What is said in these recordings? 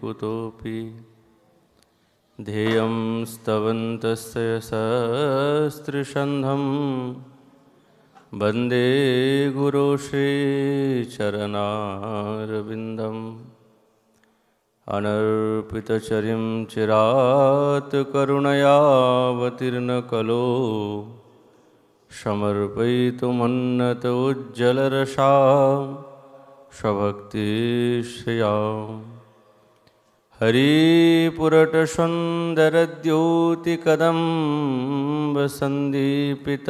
कुतोऽपि ध्येयं स्तवन्तस्य सहस्रशन्धं वन्दे गुरुश्रीचरणारविन्दम् अनर्पितचरिं चिरात् करुणयावतीर्णकलो समर्पयितुमुन्नत उज्ज्वलरसा स्वभक्तिश्रियाम् हरिपुरटसुन्दरद्योतिकदम्बसन्दीपित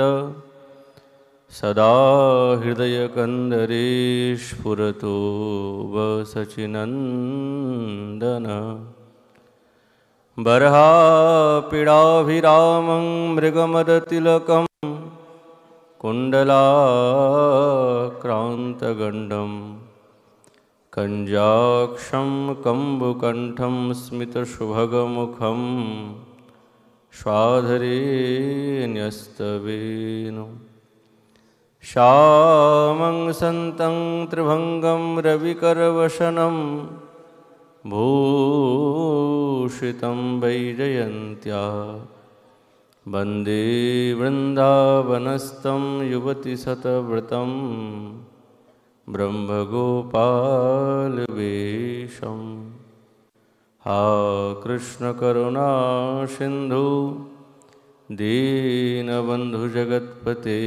सदा हृदयकन्दरे स्फुरतो वसचिनन्दन बर्हापीडाभिरामं मृगमदतिलकं कुण्डलाक्रान्तगण्डं कञ्जाक्षं कम्बुकण्ठं स्मितसुभगमुखं स्वाधरे न्यस्तवेनु श्यामं सन्तं त्रिभङ्गं रविकरवशनं भूषितं वैजयन्त्या वन्दे वृन्दावनस्थं युवतिशतव्रतं ब्रह्मगोपालवेशं हा कृष्णकरुणा सिन्धु दीनबन्धु जगत्पते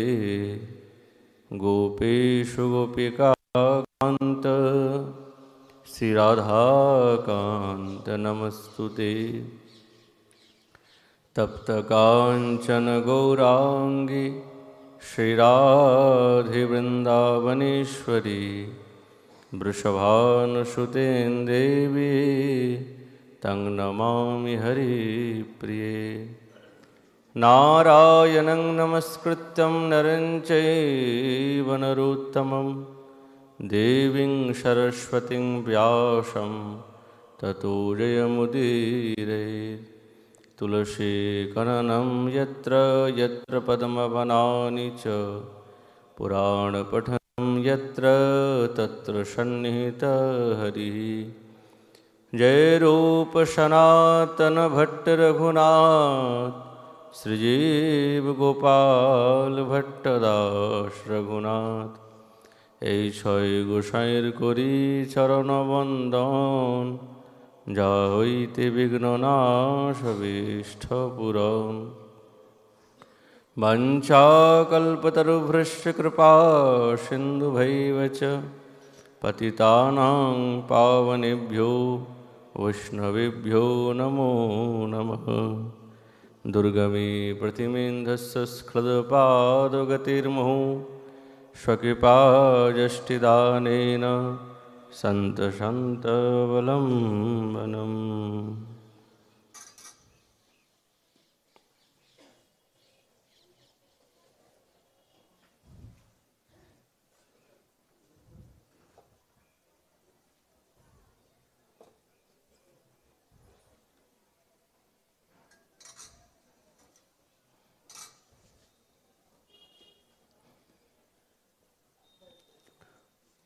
गोपेशु गोपिकान्त श्रीराधाकान्त नमस्तुते तप्तकाञ्चन गौराङ्गी श्रीराधे वृन्दावनेश्वरी वृषभानुसुते देवी तं नमामि हरिप्रिये नारायणं नमस्कृत्यं नरं चैव नरोत्तमं देवीं सरस्वतीं व्यासं ततो जयमुदीरयेत् तुलसीकननं यत्र यत्र पद्मवनानि च पुराणपठनं यत्र तत्र सन्निहितः हरिः जय रूप सनातन भट्ट रघुनाथ श्रीजीव गोपाल भट्टदास रघुनाथ এই ছয় গোসাইয়ের করি চরণবন্দন যা হইতে বিঘ্ননাশ অভীষ্ট পূরণ বাঞ্ছাকল্পতরুভ্যশ্চ কৃপা সিন্ধুভৈব চ পতিতানাং পাবনেভ্यो वैष्णवेभ्यो नमो नमः दुर्गमे प्रतिमेन्धस्य स्खलदपादगतिर्मुहुः स्वकृपाजष्टिदानेन सन्तसन्तवलम्बनम्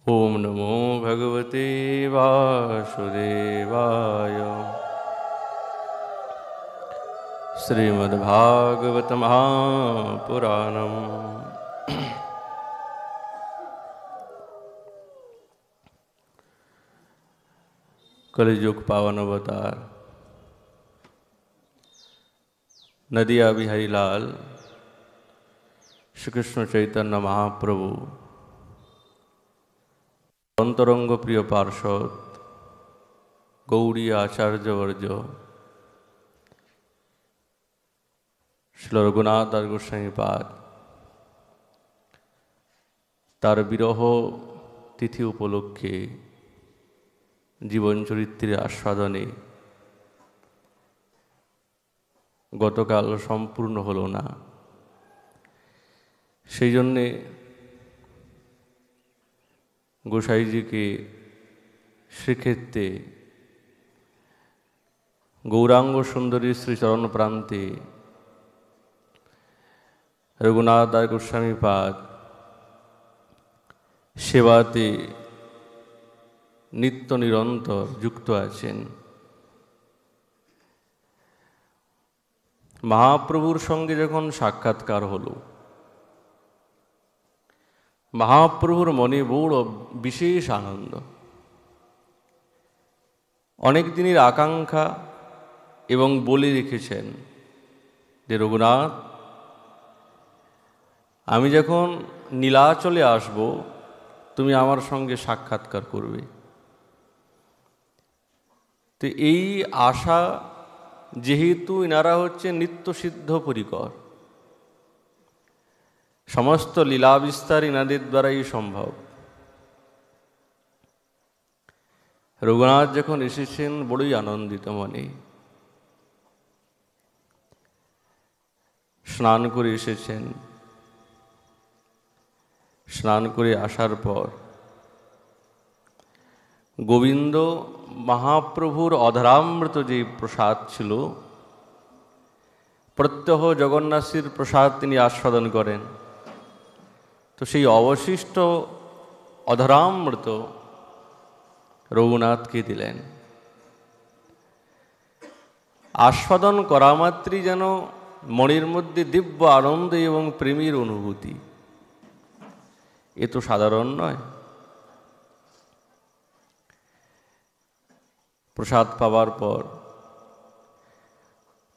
ओम नमो भगवते वासुदेवाय श्रीमद्भागवत महापुराणम् कलियुग पावन अवतार नदिया बिहारी लाल श्री कृष्ण चैतन्य महाप्रभु अंतरंग प्रिय पार्षद गौड़ी आचार्यवर्य श्री रघुनाथ दास गोस्वामीपाद तार विरह तिथि उपलक्षे जीवन चरित्रे आस्वादने गतकाल सम्पूर्ण हलो ना सेई जन्य गोसाई जी के श्रीक्षेत्रे गौरांग सुंदरी श्री चरण प्रांते रघुनाथ दास गोस्वामीपाद सेवाते नित्य निरंतर युक्त आছেন। মহাপ্রভুর সঙ্গে যখন সাক্ষাৎকার হলো, মহাপ্রভুর মনে বড় বিশেষ আনন্দ। অনেক দিনের আকাঙ্ক্ষা এবং বলে রেখেছেন যে রঘুনাথ, আমি যখন নীলাচলে আসব তুমি আমার সঙ্গে সাক্ষাৎকার করবে। তো এই আশা, যেহেতু এনারা হচ্ছে নিত্যসিদ্ধ পরিকর, সমস্ত লীলা বিস্তার এনাদের দ্বারাই সম্ভব। রঘুনাথ যখন এসেছেন বড়ই আনন্দিত মনে, স্নান করে এসেছেন। স্নান করে আসার পর গোবিন্দ মহাপ্রভুর অধরামৃত যে প্রসাদ ছিল, প্রত্যহ জগন্নাথের প্রসাদ তিনি আস্বাদন করেন। তো সেই অবশিষ্ট অধরামৃত রঘুনাথকে দিলেন। আস্বাদন করা মাত্রই যেন মনের মধ্যে দিব্য আনন্দ এবং প্রেমের অনুভূতি। এ তো সাধারণ নয়। প্রসাদ পাওয়ার পর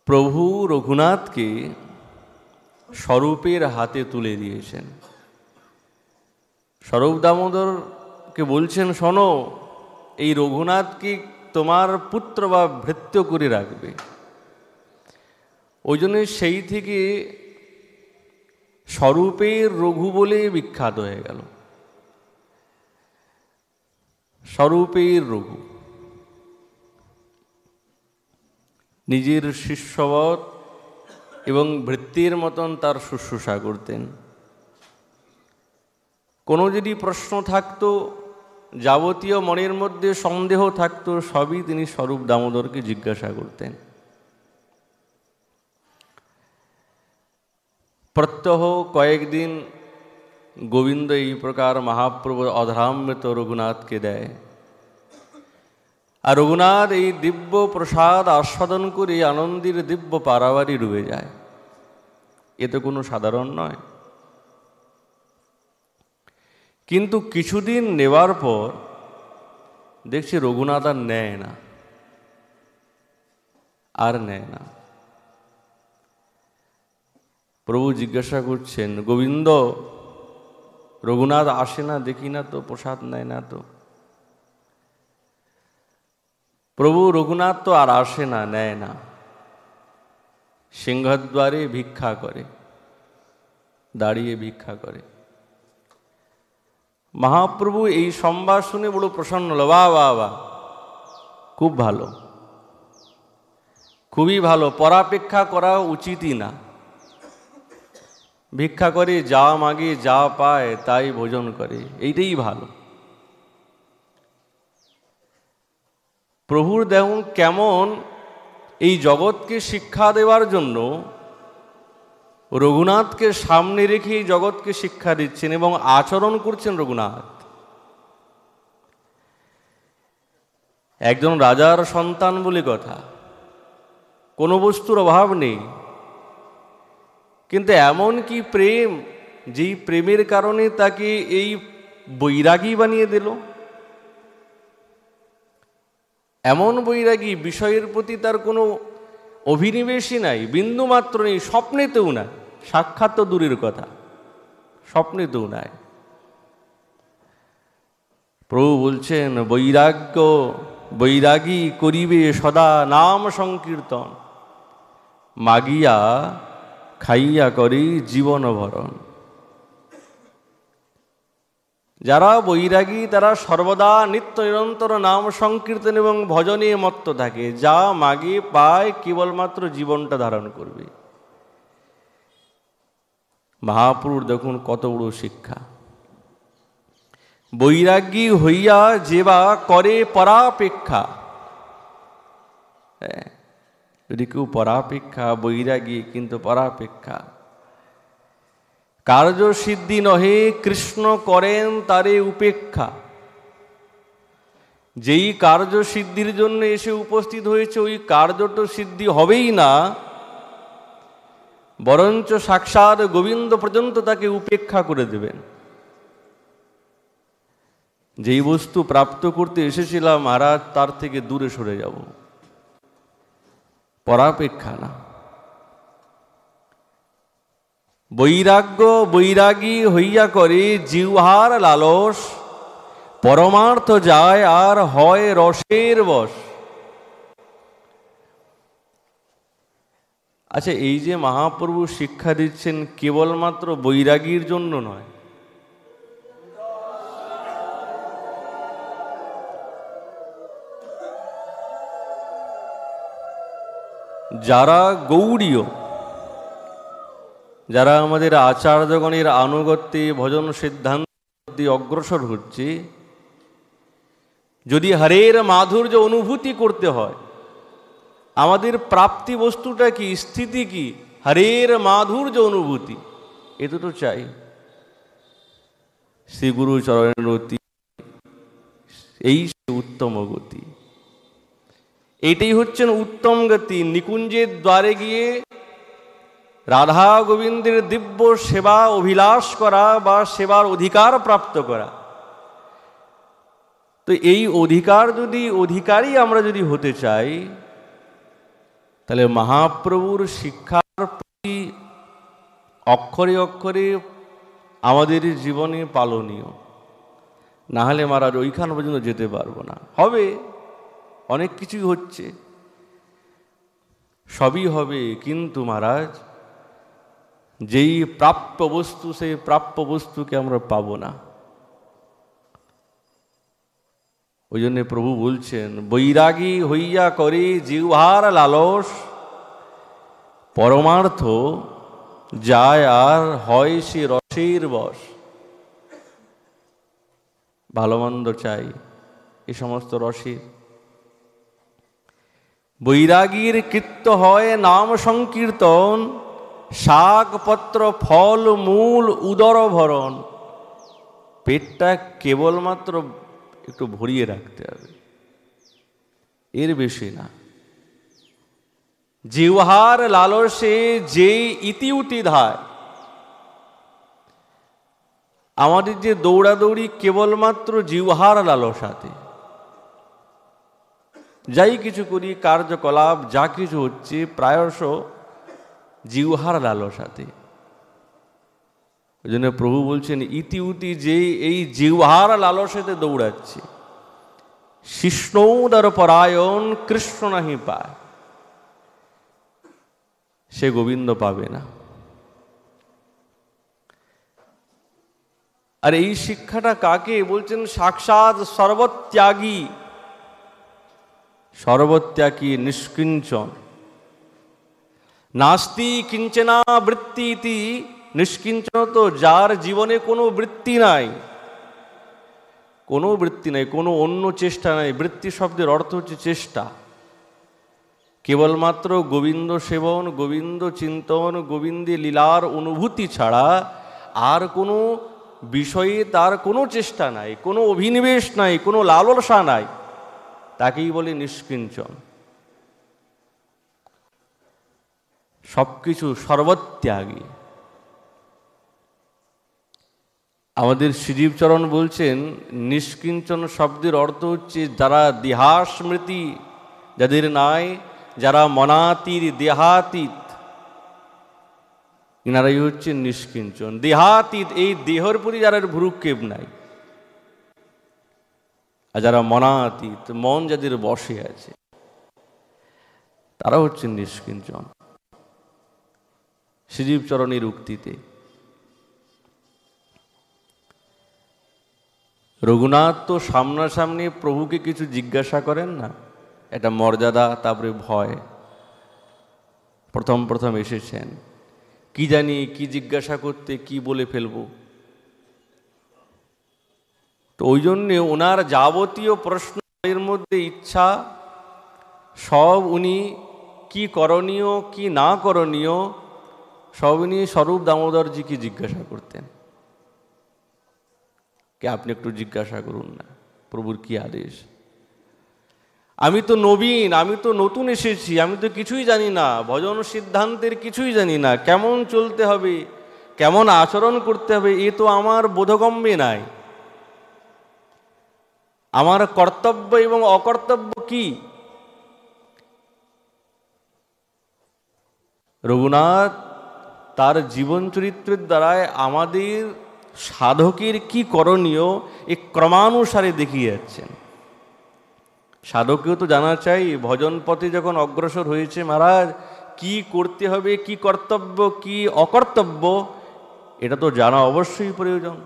প্রভু রঘুনাথকে স্বরূপের হাতে তুলে দিয়েছেন। স্বরূপ দামোদরকে বলছেন, শোনো, এই রঘুনাথকে তোমার পুত্র বা ভৃত্য করে রাখবে। ওই জন্য সেই থেকে স্বরূপের রঘু বলে বিখ্যাত হয়ে গেল। স্বরূপের রঘু। নিজের শিষ্যবৎ এবং ভৃত্যের মতন তার শুশ্রূষা করতেন। কোনো যদি প্রশ্ন থাকতো, যাবতীয় মনের মধ্যে সন্দেহ থাকতো, সবই তিনি স্বরূপ দামোদরকে জিজ্ঞাসা করতেন। প্রত্যহ কয়েকদিন গোবিন্দ এই প্রকার মহাপ্রভুর অধরামৃত রঘুনাথকে দেয়। আর রঘুনাথ এই দিব্য প্রসাদ আস্বাদন করে আনন্দের দিব্য পারাবারে ডুবে যায়। এ তো কোনো সাধারণ নয়। কিন্তু কিছুদিন নেওয়ার পর দেখছি রঘুনাথ আর নেয় না, আর নেয় না। প্রভু জিজ্ঞাসা করছেন, গোবিন্দ, রঘুনাথ আসে না, দেখি না তো, প্রসাদ নেয় না তো। প্রভু, রঘুনাথ তো আর আসে না, নেয় না, সিংহদ্বারে ভিক্ষা করে, দাঁড়িয়ে ভিক্ষা করে। মহাপ্রভু এই সংবাদ শুনে বড় প্রসন্ন হলো। বাহ বাহ বাহ, খুব ভালো, খুবই ভালো। পরাপেক্ষা করা উচিতই না। ভিক্ষা করে যা মাগে, যা পায় তাই ভোজন করে, এইটাই ভালো। প্রভুর দেখুন কেমন এই জগৎকে শিক্ষা দেওয়ার জন্য রঘুনাথকে সামনে রেখে জগৎকে শিক্ষা দিচ্ছেন এবং আচরণ করছেন রঘুনাথ। একজন রাজার সন্তান বলে কথা, কোনো বস্তুর অভাব নেই, কিন্তু এমন কি প্রেম, যেই প্রেমের কারণে তাকে এই বৈরাগী বানিয়ে দিল। এমন বৈরাগী, বিষয়ের প্রতি তার কোনো অভিনিবেশই নাই, বিন্দু মাত্র নেই, স্বপ্নেতেও নাই। সাক্ষাৎ তো দূরের কথা, স্বপ্নেতেও নাই। প্রভু বলছেন, বৈরাগী করিবে সদা নাম সংকীর্তন, মাগিয়া খাইয়া করে জীবন ভরণ। যারা বৈরাগী তারা সর্বদা নিত্য নিরন্তর নাম সংকীর্তন এবং ভজনে মত্ত থাকে। যা মাগে পায় কেবলমাত্র জীবনটা ধারণ করবে। মহাপুরুষ দেখুন কত বড় শিক্ষা। বৈরাগী হইয়া যেবা করে পরাপেক্ষা। যদি কেউ পরাপেক্ষা, বৈরাগী কিন্তু পরাপেক্ষা। কার্য সিদ্ধি নহে কৃষ্ণ করেন তারে উপেক্ষা। যেই কার্য সিদ্ধির জন্য এসে উপস্থিত হয়েছে, ওই কার্যটা সিদ্ধি হবেই না বরঞ্চ সাক্ষাৎ গোবিন্দ পর্যন্ত তাকে উপেক্ষা করে দেবেন। যেই বস্তু প্রাপ্ত করতে এসেছিলাম মহারাজ, তার থেকে দূরে সরে যাব, পরাপেক্ষা না। বৈরাগ্য বৈরাগী হইয়া করে জিহ্বার লালস, পরমার্থ যায় আর হয় রসের বশ। আচ্ছা, এই যে মহাপ্রভু শিক্ষা দিচ্ছেন কেবলমাত্র বৈরাগীর জন্য নয়, যারা গৌড়ীয়, যারা আমাদের আচার্যগণের আনুগত্যে ভজন সিদ্ধান্ত অগ্রসর হচ্ছে, যদি হরের মাধুর্য অনুভূতি করতে হয়, আমাদের প্রাপ্তি বস্তুটা কি, স্থিতি কি? হরের মাধুর্য অনুভূতি। এ দুটো চাই। শ্রী গুরু চরণের অতি, এই উত্তম গতি, এইটাই হচ্ছেন উত্তম গতি। নিকুঞ্জের দ্বারে গিয়ে রাধা গোবিন্দের দিব্য সেবা অভিলাষ করা বা সেবার অধিকার প্রাপ্ত করা। তো এই অধিকারী আমরা যদি হতে চাই, তাহলে মহাপ্রভুর শিক্ষার প্রতি অক্ষরে অক্ষরে আমাদের জীবনে পালনীয়। না হলে মহারাজ ওইখান পর্যন্ত যেতে পারবো না। হবে, অনেক কিছুই হচ্ছে, সবই হবে, কিন্তু মহারাজ যেই প্রাপ্য বস্তু, সেই প্রাপ্য বস্তুকে আমরা পাবো না। ওই জন্য প্রভু বলছেন, বৈরাগী হইয়া করে জিহ্বার লালস, পরমার্থ যায় আর হয় সে রসের বশ। ভালো মন্দ চাই, এ সমস্ত রসের। বৈরাগীর কৃত্য হয় নাম সংকীর্তন, শাক পত্র ফল মূল উদর ভরণ। পেটটা কেবলমাত্র একটু ভরিয়ে রাখতে হবে, এর বেশি না। জিহ্বার লালসে যেই ইতিউতি ধায়। আমাদের যে দৌড়াদৌড়ি কেবলমাত্র জিহ্বার লালসাতে, যাই কিছু করি, কার্যকলাপ যা কিছু হচ্ছে প্রায়শ জিহ্বার লালসাতে। ওই জন্য প্রভু বলছেন, ইতিউতি যে এই জিহ্বার লালসাতে দৌড়াচ্ছে, শিষ্ণৌদর পরায়ণ কৃষ্ণ নাহি পায়, সে গোবিন্দ পাবে না। আর এই শিক্ষাটা কাকে বলছেন? সাক্ষাৎ সর্বত্যাগী, সর্বত্যাগী নিষ্কিঞ্চন। নাস্তি কিঞ্চনা বৃত্তি ইতি, নিষ্কিঞ্চন তো যার জীবনে কোনো বৃত্তি নাই, কোনো বৃত্তি নাই, কোনো অন্য চেষ্টা নাই। বৃত্তি শব্দের অর্থ হচ্ছে চেষ্টা। কেবলমাত্র গোবিন্দ সেবন, গোবিন্দ চিন্তন, গোবিন্দে লীলার অনুভূতি ছাড়া আর কোনো বিষয়ে তার কোনো চেষ্টা নাই, কোনো অভিনিবেশ নাই, কোনো লালসা নাই, তাকেই বলে নিষ্কিঞ্চন। সবকিছু সর্বত্যাগী। আমাদের শ্রীজীবচরণ বলছেন, নিষ্কিঞ্চন শব্দের অর্থ হচ্ছে যারা দেহাস্মৃতি যাদের নাই, যারা মনাতীত দেহাতীত, ইনারাই হচ্ছে নিষ্কিঞ্চন। দেহাতীত, এই দেহের প্রতি যারা ভ্রুক্ষেপ নাই। আর যারা মনাতীত, মন যাদের বসে আছে, তারা হচ্ছে নিষ্কিঞ্চন। শ্রীজীবচরণের উক্তিতে রঘুনাথ তো সামনাসামনি প্রভুকে কিছু জিজ্ঞাসা করেন না, এটা মর্যাদা, তারপরে ভয়। প্রথম প্রথম এসেছেন, কি জানি কি জিজ্ঞাসা করতে, কি বলে ফেলবো। তো ওই জন্যে ওনার যাবতীয় প্রশ্নের মধ্যে ইচ্ছা সব উনি কি করণীয় কি না করণীয় সব উনি স্বরূপ দামোদরজিকে জিজ্ঞাসা করতেন। কে আপনি একটু জিজ্ঞাসা করুন না, প্রভুর কি আদেশ। আমি তো নবীন, আমি তো নতুন এসেছি, আমি তো কিছুই জানি না, ভজন সিদ্ধান্তের কিছুই জানি না, কেমন চলতে হবে, কেমন আচরণ করতে হবে, এ তো আমার বোধগম্যে নাই। আমার কর্তব্য এবং অকর্তব্য কি? রঘুনাথ তার জীবন চরিত্রের দ্বারায় আমাদের সাধকের কি করণীয় এ ক্রমানুসারে দেখিয়ে যাচ্ছেন। সাধকেও তো জানা চাই, ভজন পথে যখন অগ্রসর হয়েছে মহারাজ, কি করতে হবে, কি কর্তব্য, কি অকর্তব্য, এটা তো জানা অবশ্যই প্রয়োজন।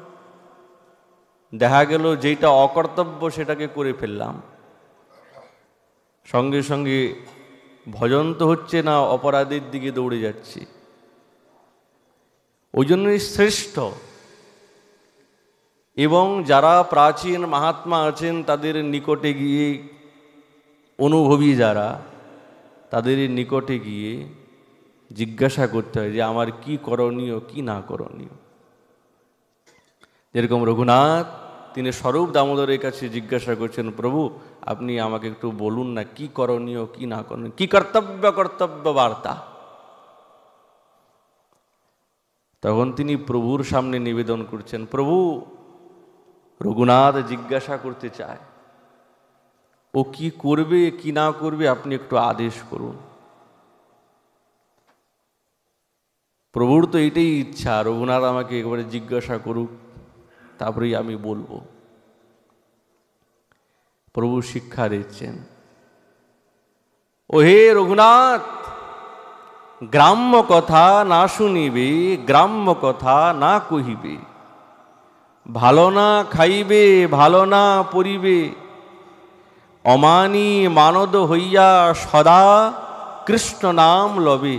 দেখা গেল যেটা অকর্তব্য সেটাকে করে ফেললাম, সঙ্গে সঙ্গে ভজন তো হচ্ছে না, অপরাধের দিকে দৌড়ে যাচ্ছি। ওই জন্যই শ্রেষ্ঠ এবং যারা প্রাচীন মহাত্মা আছেন তাদের নিকটে গিয়ে, অনুভবী যারা, তাদের নিকটে গিয়ে জিজ্ঞাসা করতে হয় যে আমার কি করণীয়, কি না করণীয়। যেরকম রঘুনাথ তিনি স্বরূপ দামোদরের কাছে জিজ্ঞাসা করছেন, প্রভু আপনি আমাকে একটু বলুন না কি করণীয়, কি না করণীয়, কি কর্তব্য কর্তব্য বার্তা। তখন তিনি প্রভুর সামনে নিবেদন করছেন, প্রভু রঘুনাথ জিজ্ঞাসা করতে চায়, ও কি করবে কি না করবে আপনি একটু আদেশ করুন। প্রভুর তো এটাই ইচ্ছা, রঘুনাথ আমাকে একবারে জিজ্ঞাসা করুক, তারপরেই আমি বলবো। প্রভু শিক্ষা দিচ্ছেন, ও হে রঘুনাথ, গ্রাম্য কথা না শুনিবে, গ্রাম্য কথা না কহিবে, ভালো না খাইবে, ভালো না পরিবে, অমানি মানদ হইয়া সদা কৃষ্ণ নাম লবে,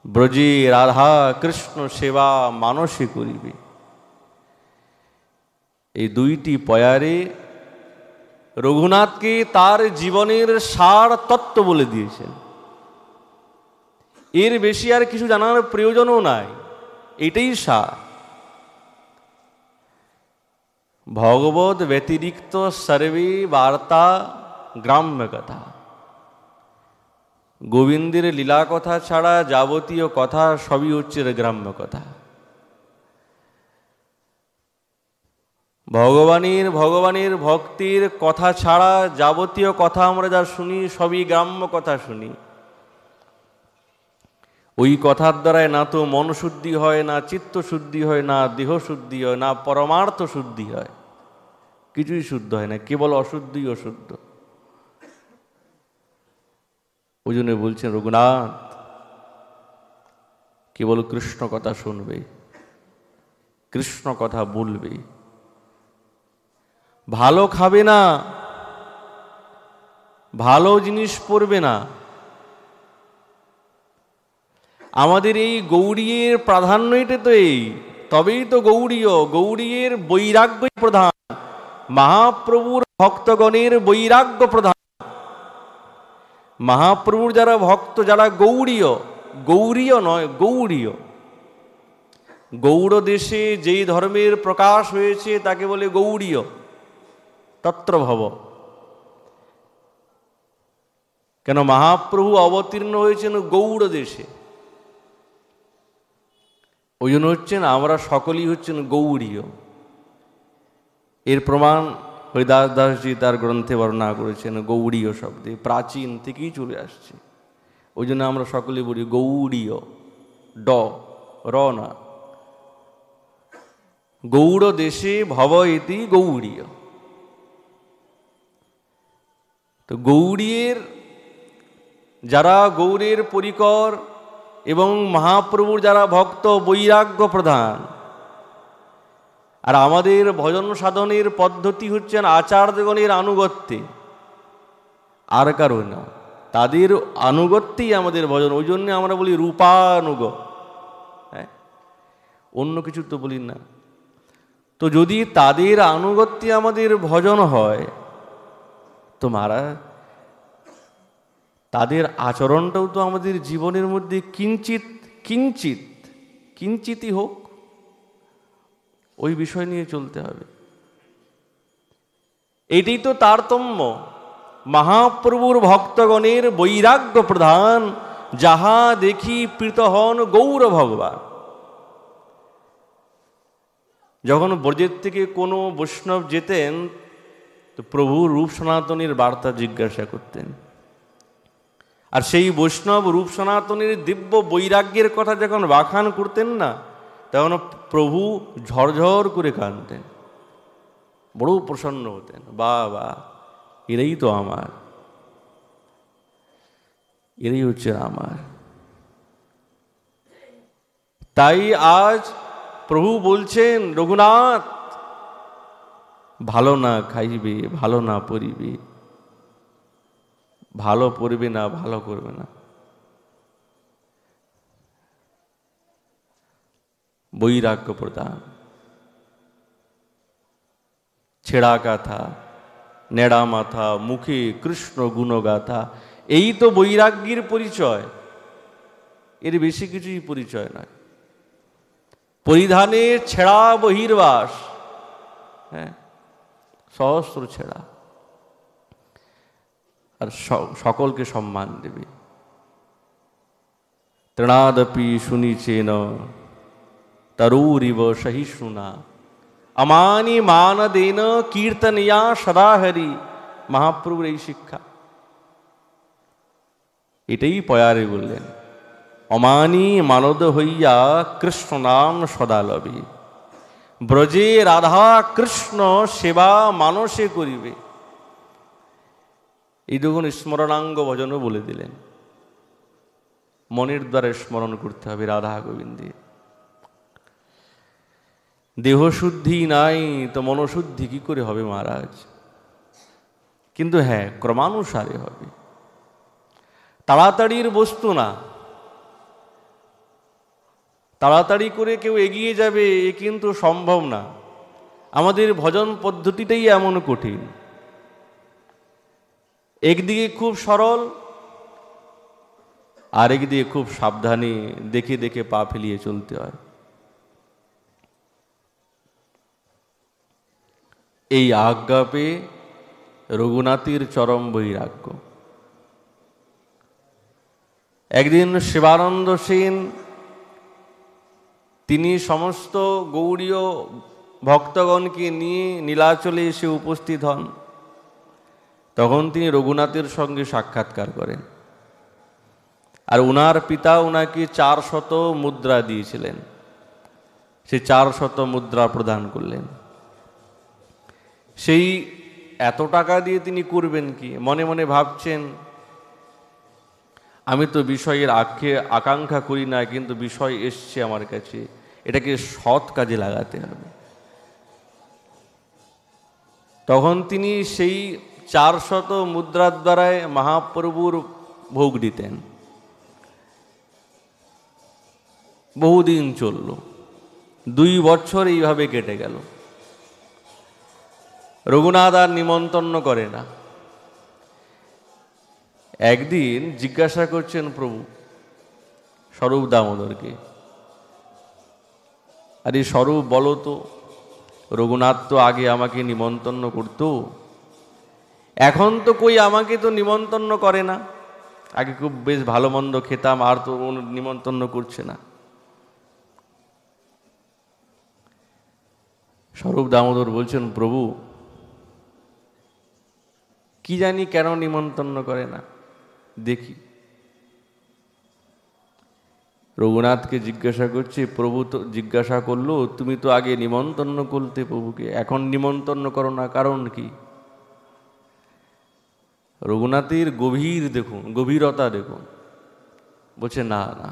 ব্রজে রাধা কৃষ্ণ সেবা মানসে করিবে। এই দুইটি পয়ারে রঘুনাথকে তার জীবনের সার তত্ত্ব বলে দিয়েছেন। এর বেশি আর কিছু জানার প্রয়োজনও নাই, এটাই সার। ভগবত ব্যতিরিক্ত সর্বে বার্তা গ্রাম্য কথা। গোবিন্দের লীলা কথা ছাড়া যাবতীয় কথা সবই হচ্ছে গ্রাম্য কথা। ভগবানের ভক্তির কথা ছাড়া যাবতীয় কথা আমরা যা শুনি সবই গ্রাম্য কথা শুনি। ওই কথার দ্বারায় না তো মন শুদ্ধি হয়, না চিত্ত শুদ্ধি হয়, না দেহ শুদ্ধি হয়, না পরমার্থ শুদ্ধি হয়, কিছুই শুদ্ধ হয় না, কেবল অশুদ্ধই অশুদ্ধ। ওই জন্য বলছেন রঘুনাথ কেবল কৃষ্ণ কথা শুনবে, কৃষ্ণ কথা বলবে, ভালো খাবে না, ভালো জিনিস পড়বে না। আমাদের এই গৌড়ীয়ের প্রাধান্যটা তো এই, তবেই তো গৌড়ীয়। গৌড়ীয়ের বৈরাগ্যই প্রধান, মহাপ্রভুর ভক্তগণের বৈরাগ্য প্রধান। মহাপ্রভুর যারা ভক্ত, যারা গৌড়ীয়, গৌড়ীয় নয় গৌড়ীয়, গৌড় দেশে যেই ধর্মের প্রকাশ হয়েছে তাকে বলে গৌড়ীয়, তত্রভব। কেন মহাপ্রভু অবতীর্ণ হয়েছেন গৌড় দেশে, ওই জন্য হচ্ছেন আমরা সকলেই হচ্ছেন গৌড়ীয়। এর প্রমাণ হরিদাস দাসজি তার গ্রন্থে বর্ণনা করেছেন, গৌড়ীয় শব্দে প্রাচীন থেকেই চলে আসছে। ওই জন্য আমরা সকলে বলি গৌড়ীয়, ড র না। গৌড় দেশে ভব ইতি গৌড়ীয়। তো গৌড়ীর যারা গৌড়ের পরিকর এবং মহাপ্রভুর যারা ভক্ত, বৈরাগ্য প্রধান। আর আমাদের ভজন সাধনের পদ্ধতি হচ্ছেন আচার্যগণের আনুগত্যে, আর কারো না, তাদের আনুগত্যেই আমাদের ভজন। ওই জন্য আমরা বলি রূপানুগ, হ্যাঁ, অন্য কিছু তো বলি না। তো যদি তাদের আনুগত্যে আমাদের ভজন হয় তো মহারাজ তাদের আচরণটাও তো আমাদের জীবনের মধ্যে কিঞ্চিত কিঞ্চিত কিঞ্চিতই হোক, ওই বিষয় নিয়ে চলতে হবে। এটাই তো তারতম্য। মহাপ্রভুর ভক্তগণের বৈরাগ্য প্রধান, যাহা দেখি প্রীত হন গৌর ভগবান। যখন ব্রজের থেকে কোনো বৈষ্ণব যেতেন তো প্রভু রূপ সনাতনীর বার্তা জিজ্ঞাসা করতেন, আর সেই বৈষ্ণব রূপ সনাতনীর দিব্য বৈরাগ্যের কথা যখন বাখান করতেন না, তখন প্রভু ঝরঝর করে কাঁদতেন, বড় প্রসন্ন হতেন। বা বা, এরাই তো আমার, এরাই হচ্ছে আমার। তাই আজ প্রভু বলছেন, রঘুনাথ ভালো না খাইবে, ভালো না পরিবে, ভালো পড়বে না, ভালো করবে না, বৈরাগ্য প্রদান। ছেঁড়া কাথা, নেড়া মাথা, মুখে কৃষ্ণ গুণগাথা, এই তো বৈরাগ্যের পরিচয়, এর বেশি কিছুই পরিচয় নয়। পরিধানে ছেঁড়া বহির্বাস, হ্যাঁ, সহস্র ছেঁড়া, আর সকলকে সম্মান দেবে। তৃণাদপি শুনিছেন তরুরিব সহিষ্ণুনা, অমানি মানদেন কীর্তনিয়া সদা হরি। মহাপ্রভুর এই শিক্ষা, এটাই পয়ারে বললেন, অমানি মানদ হইয়া কৃষ্ণ নাম সদা লবে, ব্রজে রাধা কৃষ্ণ সেবা মানসে করিবে। এই দেখুন স্মরণাঙ্গ ভজনও বলে দিলেন, মনের দ্বারা স্মরণ করতে হবে রাধা গোবিন্দে। দেহশুদ্ধি নাই তো মনশুদ্ধি কি করে হবে মহারাজ? কিন্তু হ্যাঁ, ক্রমানুসারে হবে, তাড়াতাড়ির বস্তু না। তাড়াতাড়ি করে কেউ এগিয়ে যাবে এ কিন্তু সম্ভব না। আমাদের ভজন পদ্ধতিটাই এমন কঠিন, একদিকে খুব সরল, আরেক দিকে খুব সাবধানে দেখে দেখে পা ফেলিয়ে চলতে হয়। এই আজ্ঞা পেয়ে রঘুনাথের চরম বৈরাগ্য। একদিন শিবানন্দ সেন তিনি সমস্ত গৌড়ীয় ভক্তগণকে নিয়ে নীলাচলে এসে উপস্থিত হন। তখন তিনি রঘুনাথের সঙ্গে সাক্ষাৎকার করেন, আর উনার পিতা উনাকে 400 মুদ্রা দিয়েছিলেন, সে 400 মুদ্রা প্রদান করলেন। সেই এত টাকা দিয়ে তিনি করবেন কি? মনে মনে ভাবছেন, আমি তো বিষয়ের আকাঙ্ক্ষা করি না, কিন্তু বিষয় এসছে আমার কাছে, এটাকে সৎ কাজে লাগাতে হবে। তখন তিনি সেই 400 মুদ্রার দ্বারায় মহাপ্রভুর ভোগ দিতেন। বহুদিন চলল, 2 বছর এইভাবে কেটে গেল। রঘুনাথ আর নিমন্ত্রণ করে না। একদিন জিজ্ঞাসা করছেন প্রভু স্বরূপ দামোদরকে, আরে স্বরূপ বলো তো, রঘুনাথ তো আগে আমাকে নিমন্ত্রণ করতো, এখন তো কই আমাকে তো নিমন্ত্রণ করে না। আগে খুব বেশ ভালো মন্দ খেতাম, আর তো নিমন্ত্রণ করছে না। স্বরূপ দামোদর বলছেন, প্রভু কি জানি কেন নিমন্ত্রণ করে না, দেখি। রঘুনাথকে জিজ্ঞাসা করছে, প্রভু তো জিজ্ঞাসা করলো, তুমি তো আগে নিমন্ত্রণ করতে প্রভুকে, এখন নিমন্ত্রণ করো না, কারণ কি? রঘুনাথের গভীর দেখুন, গভীরতা দেখুন। বলছে, না না,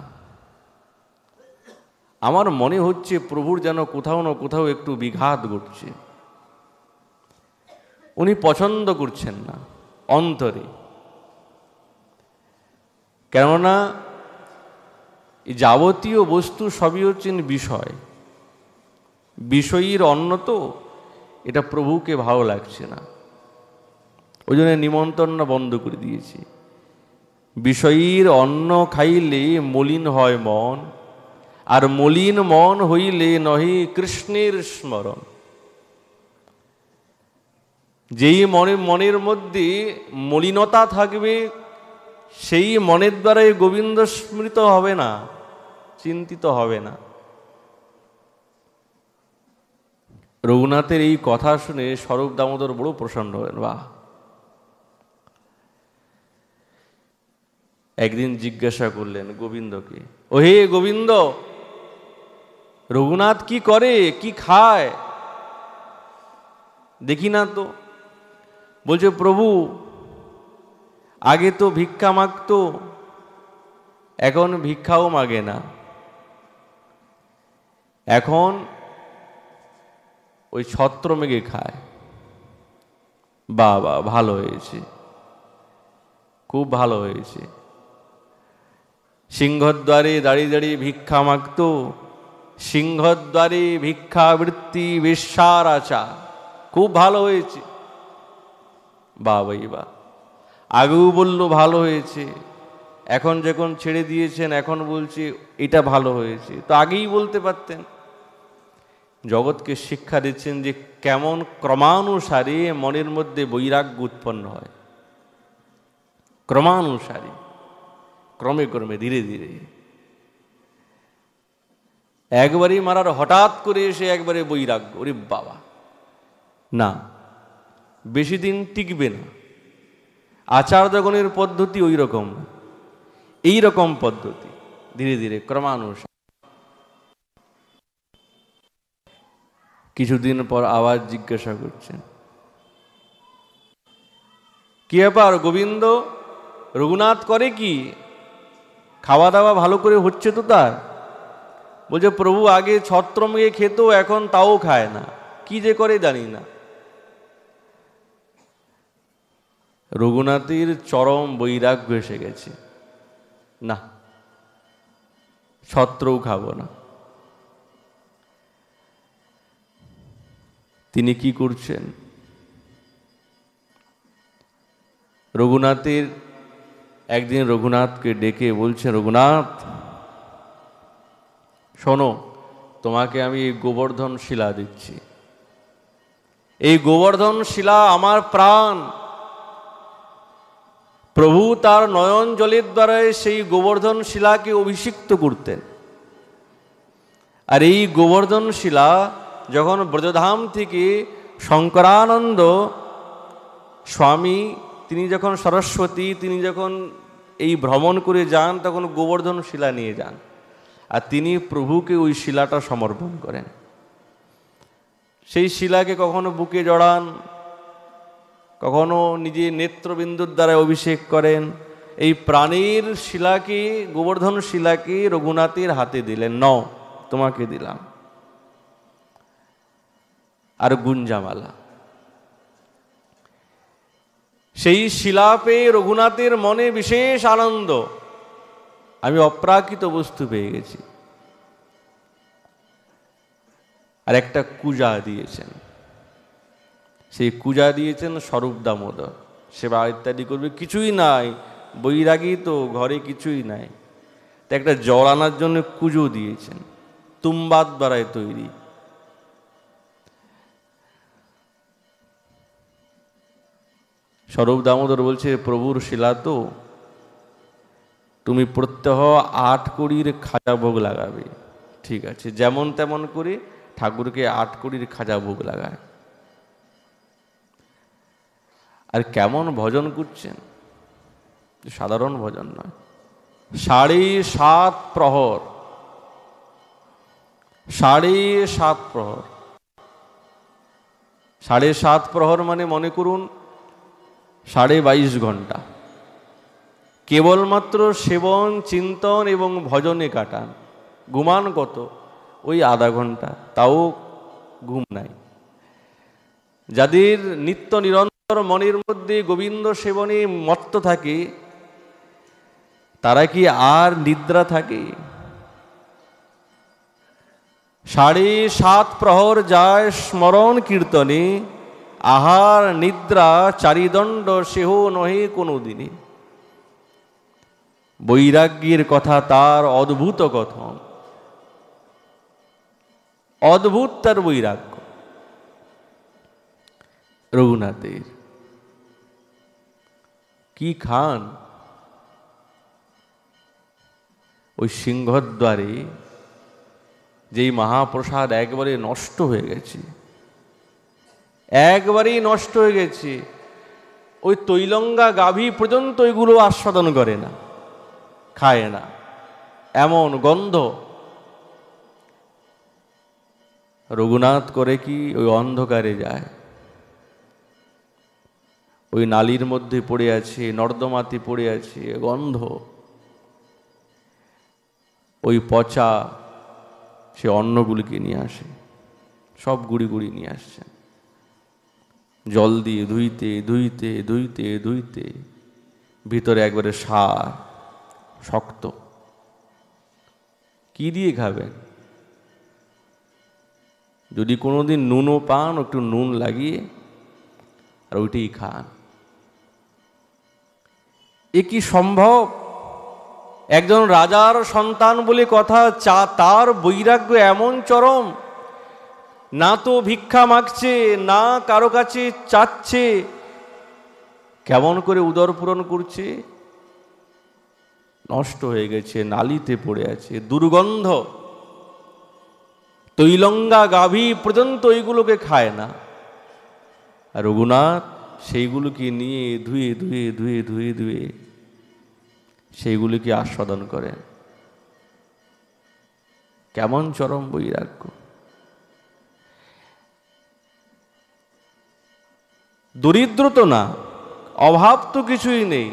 আমার মনে হচ্ছে প্রভুর যেন কোথাও না কোথাও একটু বিঘাত ঘটছে, উনি পছন্দ করছেন না অন্তরে। কেননা যাবতীয় বস্তু সবই হচ্ছেন বিষয়, বিষয়ীর অন্ন তো, এটা প্রভুকে ভালো লাগছে না, ওই জন্য নিমন্ত্রণ বন্ধ করে দিয়েছি। বিষয়ীর অন্ন খাইলে মলিন হয় মন, আর মলিন মন হইলে নহে কৃষ্ণের স্মরণ। যেই মনের মধ্যে মলিনতা থাকবে, সেই মনের দ্বারাই গোবিন্দ স্মৃত হবে না, চিন্তিত হবে না। রঘুনাথের এই কথা শুনে স্বরূপ দামোদর বড় প্রসন্ন হলেন। বাহ! একদিন জিজ্ঞাসা করলেন গোবিন্দকে, ও হে গোবিন্দ, রঘুনাথ কি করে, কি খায়, দেখি না তো। বলছে, প্রভু আগে তো ভিক্ষা মাগতো, এখন ভিক্ষাও মাগে না, এখন ওই ছত্র মেঘে খায়। বাবা, ভালো হয়েছে, খুব ভালো হয়েছে। সিংহদ্বারে দাঁড়িয়ে দাঁড়িয়ে ভিক্ষা মাগতো, সিংহদ্বারে ভিক্ষাবৃত্তি বেশ্যার আচার, খুব ভালো হয়েছে। বাবাই বা, আগেও বললো ভালো হয়েছে, এখন যখন ছেড়ে দিয়েছেন এখন বলছে এটা ভালো হয়েছে। তো আগেই বলতে পারতেন। জগৎকে শিক্ষা দিচ্ছেন যে কেমন ক্রমানুসারে মনের মধ্যে বৈরাগ্য উৎপন্ন হয়, ক্রমানুসারে, ক্রমে ক্রমে, ধীরে ধীরে। একবারই মারার, হঠাৎ করে এসে একবারে বৈরাগ্য, ওরে বাবা, না, বেশি দিন টিকবে না। আচার্যগণের পদ্ধতি ওই রকম, এই রকম পদ্ধতি, ধীরে ধীরে ক্রমানুসারে। কিছুদিন পর আবার জিজ্ঞাসা করছেন, কি ব্যাপার গোবিন্দ, রঘুনাথ করে কি, খাওয়া দাওয়া ভালো করে হচ্ছে তো তার? বলছে, প্রভু আগে ছত্র মেঘে খেত, এখন তাও খায় না, কি যে করে জানি না। রঘুনাথের চরম বৈরাগ্য এসে গেছে, না, ছত্রও খাবো না। তিনি কি করছেন? রঘুনাথের একদিন রঘুনাথকে ডেকে বলছেন, রঘুনাথ শোনো, তোমাকে আমি এই গোবর্ধন শিলা দিচ্ছি। এই গোবর্ধন শিলা আমার প্রাণ। প্রভু তার নয়ন জলের দ্বারা সেই গোবর্ধন শিলাকে অভিষিক্ত করতেন। আর এই গোবর্ধন শিলা যখন ব্রজধাম থেকে শঙ্করানন্দ স্বামী, তিনি যখন সরস্বতী, তিনি যখন এই ভ্রমণ করে যান, তখন গোবর্ধন শিলা নিয়ে যান, আর তিনি প্রভুকে ওই শিলাটা সমর্পণ করেন। সেই শিলাকে কখনো বুকে জড়ান, কখনো নিজে নেত্রবিন্দুর দ্বারা অভিষেক করেন। এই প্রাণীর শিলাকে, গোবর্ধন শিলাকে রঘুনাথের হাতে দিলেন, নাও তোমাকে দিলাম। আর গুঞ্জামালা, সেই শিলা পেয়ে রঘুনাথের মনে বিশেষ আনন্দ, আমি অপ্রাকৃত বস্তু পেয়ে গেছি। আর একটা কুজা দিয়েছেন, সেই কুজা দিয়েছেন স্বরূপ দামোদর, সেবা ইত্যাদি করবে, কিছুই নাই, বৈরাগী তো, ঘরে কিছুই নাই, তো একটা জল আনার জন্য কুজো দিয়েছেন, তুম্বাদ দ্বারায় তৈরি। স্বরূপ দামোদর বলছে, প্রভুর শিলা তো, তুমি প্রত্যহ 8 কড়ির খাজা ভোগ লাগাবে। ঠিক আছে, যেমন তেমন করে ঠাকুরকে 8 কড়ির খাজা ভোগ লাগায়। আর কেমন ভজন করছেন, সাধারণ ভজন নয়। 7.5 প্রহর, 7.5 প্রহর, 7.5 প্রহর মানে মনে করুন 22.5 ঘন্টা কেবলমাত্র সেবন, চিন্তন এবং ভজনে কাটান। ঘুমান কত? ওই আধা ঘন্টা, তাও ঘুম নাই। যাদের নিত্য নিরন্তর মনের মধ্যে গোবিন্দ সেবনে মত্ত থাকে, তারা কি আর নিদ্রা থাকে? 7.5 প্রহর যায় স্মরণ কীর্তনে, আহার নিদ্রা চারিদণ্ড সেহ নহে কোনো দিনে। বৈরাগ্যের কথা তার অদ্ভুত কথন, অদ্ভুত তার বৈরাগ্য। রঘুনাথের। কি খান? ওই সিংহদ্বারে যেই মহাপ্রসাদ একবারে নষ্ট হয়ে গেছে, একবারেই নষ্ট হয়ে গেছে, ওই তৈলঙ্গা গাভী পর্যন্ত ওইগুলো আস্বাদন করে না, খায় না, এমন গন্ধ। রঘুনাথ করে কি, ওই অন্ধকারে যায়, ওই নালীর মধ্যে পড়ে আছে, নর্দমাতে পড়ে আছে, গন্ধ, ওই পচা সে অন্নগুলিকে নিয়ে আসে, সব গুড়ি গুড়ি নিয়ে আসছে, জল দিয়ে ধুইতে ধুইতে ধুইতে ধুইতে ভিতরে একবারে সার, শক্ত। কি দিয়ে খাবেন? যদি কোনোদিন নুনও পান, একটু নুন লাগিয়ে আর ওইটাই খান। এ কি সম্ভব? একজন রাজার সন্তান বলে কথা, তার বৈরাগ্য এমন চরম, না তো ভিক্ষা মাগছে, না কারো কাছে চাচ্ছে, কেমন করে উদর পূরণ করছে? নষ্ট হয়ে গেছে, নালিতে পড়ে আছে, দুর্গন্ধ। তৈলঙ্গা গাভী পর্যন্ত ওইগুলোকে খায় না, আর রঘুনাথ সেইগুলোকে নিয়ে ধুয়ে ধুয়ে ধুয়ে ধুয়ে ধুয়ে সেইগুলিকে আস্বাদন করেন। কেমন চরম বৈরাগ্য! দরিদ্র তো না, অভাব তো কিছুই নেই,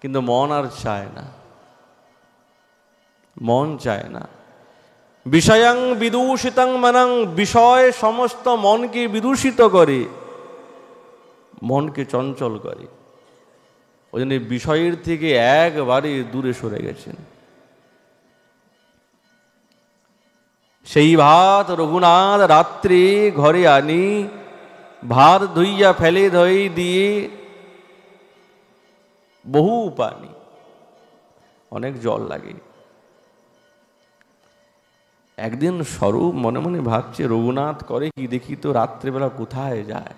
কিন্তু মন আর চায় না, মন চায় না। বিষয়াং বিদূষিতাং মনং, বিষয় সমস্ত মনকে বিদূষিত করে, মনকে চঞ্চল করে। ওই জন্য বিষয়ের থেকে একবারে দূরে সরে গেছেন। সেই ভাত রঘুনাথ রাত্রে ঘরে আনি, ভাত ধুইয়া ফেলে ধই দিয়ে, বহু পানি, অনেক জল লাগে। একদিন স্বরূপ মনে মনে ভাবছে, রঘুনাথ করে কি দেখি তো, রাত্রেবেলা কোথায় যায়।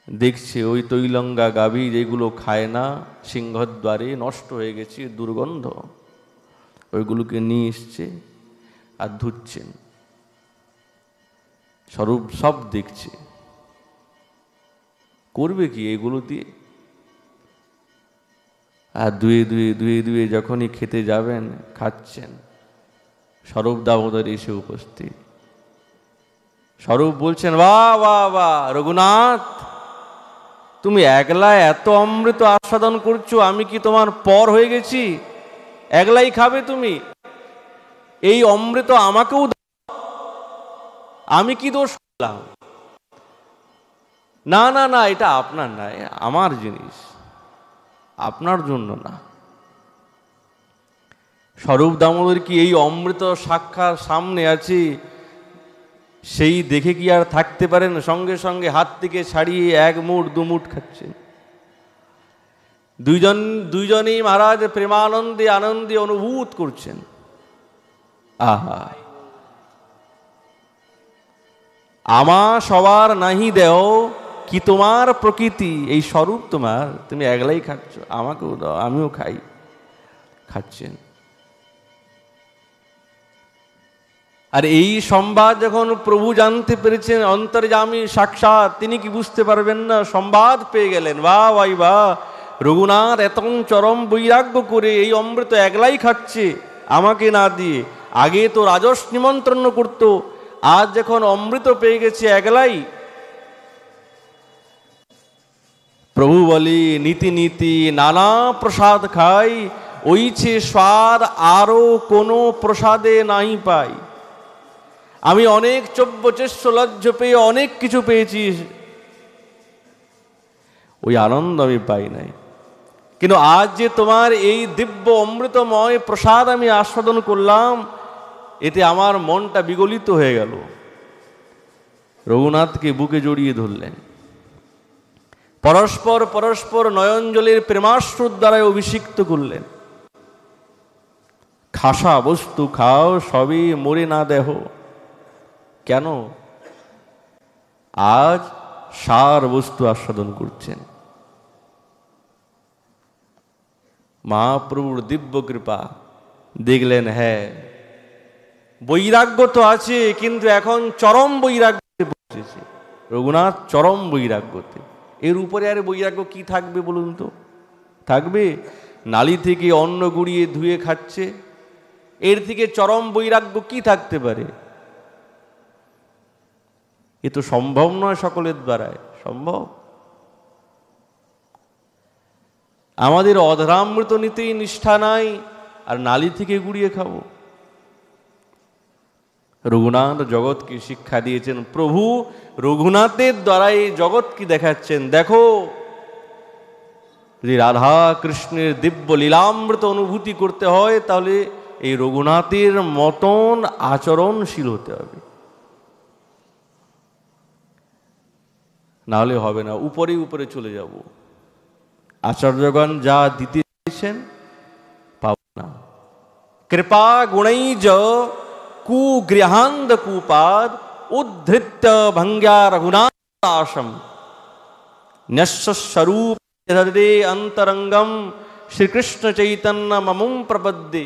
দেখছে ওই তৈলঙ্গা গাভী যেগুলো খায় না, সিংহদ্বারে নষ্ট হয়ে গেছে, দুর্গন্ধ, ওইগুলোকে নিয়ে এসছে আর ধুচ্ছেন। স্বরূপ সব দেখছে, করবে কি এগুলো দিয়ে? আর ধুয়ে ধুয়ে ধুয়ে ধুয়ে যখনই খেতে যাবেন, খাচ্ছেন, স্বরূপ দামোদর এসে উপস্থিত। স্বরূপ বলছেন, বাহ বাহ বাহ রঘুনাথ, তুমি একলা এত অমৃত আস্বাদন করছো, আমি কি তোমার পর হয়ে গেছি? একলাই খাবে তুমি? এই অমৃত আমাকেও দাও, আমি কি দোষ করলাম? না না না, এটা আপনার না, আমার জিনিস, আপনার জন্য না। স্বরূপ দামোদর কি এই অমৃত সাক্ষাৎ সামনে আছে, সেই দেখে কি আর থাকতে পারেন? সঙ্গে সঙ্গে হাত থেকে ছাড়িয়ে এক মুঠ দু মুঠ খাচ্ছেন। দুইজনেই মহারাজ প্রেমানন্দে আনন্দে অনুভূত করছেন। আহা, আমা সবার নাহি দেও, কি তোমার প্রকৃতি, এই স্বরূপ তোমার, তুমি একলাই খাচ্ছ, আমাকেও দাও, আমিও খাই। খাচ্ছেন। আর এই সংবাদ যখন প্রভু জানতে পেরেছেন, অন্তর্যামী সাক্ষাৎ, তিনি কি বুঝতে পারবেন না? সংবাদ পেয়ে গেলেন, বাহ ভাই বাহ, রঘুনাথ এত চরম বৈরাগ্য করে এই অমৃত একলাই খাচ্ছে, আমাকে না দিয়ে। আগে তো রাজস নিমন্ত্রণ করত, আজ যখন অমৃত পেয়ে গেছে একলাই। প্রভু বলে, নীতি নীতি নানা প্রসাদ খাই, ওইছে স্বাদ আরো কোনো প্রসাদে নাই পাই। আমি অনেক চব্যচেষ্ট লজ্জ পেয়ে অনেক কিছু পেয়েছি, ওই আনন্দ আমি পাই নাই। কিন্তু আজ যে তোমার এই দিব্য অমৃতময় প্রসাদ আমি আস্বাদন করলাম, এতে আমার মনটা বিগলিত হয়ে গেল। রঘুনাথকে বুকে জড়িয়ে ধরলেন, পরস্পর পরস্পর নয়নজলের প্রেমাশ্রুর দ্বারায় অভিষিক্ত করলেন। খাসা বস্তু খাও, সবই মরে না দেহ। কেন? আজ সার বস্তু আস্বাদন করছেন। মহাপ্রভুর দিব্য কৃপা দেখলেন, হ্যাঁ বৈরাগ্য তো আছে, কিন্তু এখন চরম বৈরাগ্যতে পৌঁছেছে রঘুনাথ, চরম বৈরাগ্যতে। এর উপরে আর বৈরাগ্য কি থাকবে বলুন তো? থাকবে? নালি থেকে অন্ন গুড়িয়ে ধুয়ে খাচ্ছে, এর থেকে চরম বৈরাগ্য কি থাকতে পারে? এ তো সম্ভব নয় সকলের দ্বারায় সম্ভব। আমাদের অধরামৃত নিতেই নিষ্ঠা নাই, আর নালি থেকে গুড়িয়ে খাবো? রঘুনাথ জগৎকে শিক্ষা দিয়েছেন। প্রভু রঘুনাথের দ্বারা এই জগৎ কি দেখাচ্ছেন, দেখো যদি রাধা কৃষ্ণের দিব্য লীলামৃত অনুভূতি করতে হয়, তাহলে এই রঘুনাথের মতন আচরণশীল হতে হবে, নাহলে হবে না। উপরে উপরে চলে যাব, আচার্যগণ যা দিতে চাইছেন পাব না। কৃপা গুণৈজ কুগৃহান্দ কুপাদ উদ্ধৃত্য ভঙ্গ্যা রঘুনাথাশম ন্যস্বরূপ অন্তরঙ্গম শ্রীকৃষ্ণ চৈতন্য মমুম প্রপদ্যে।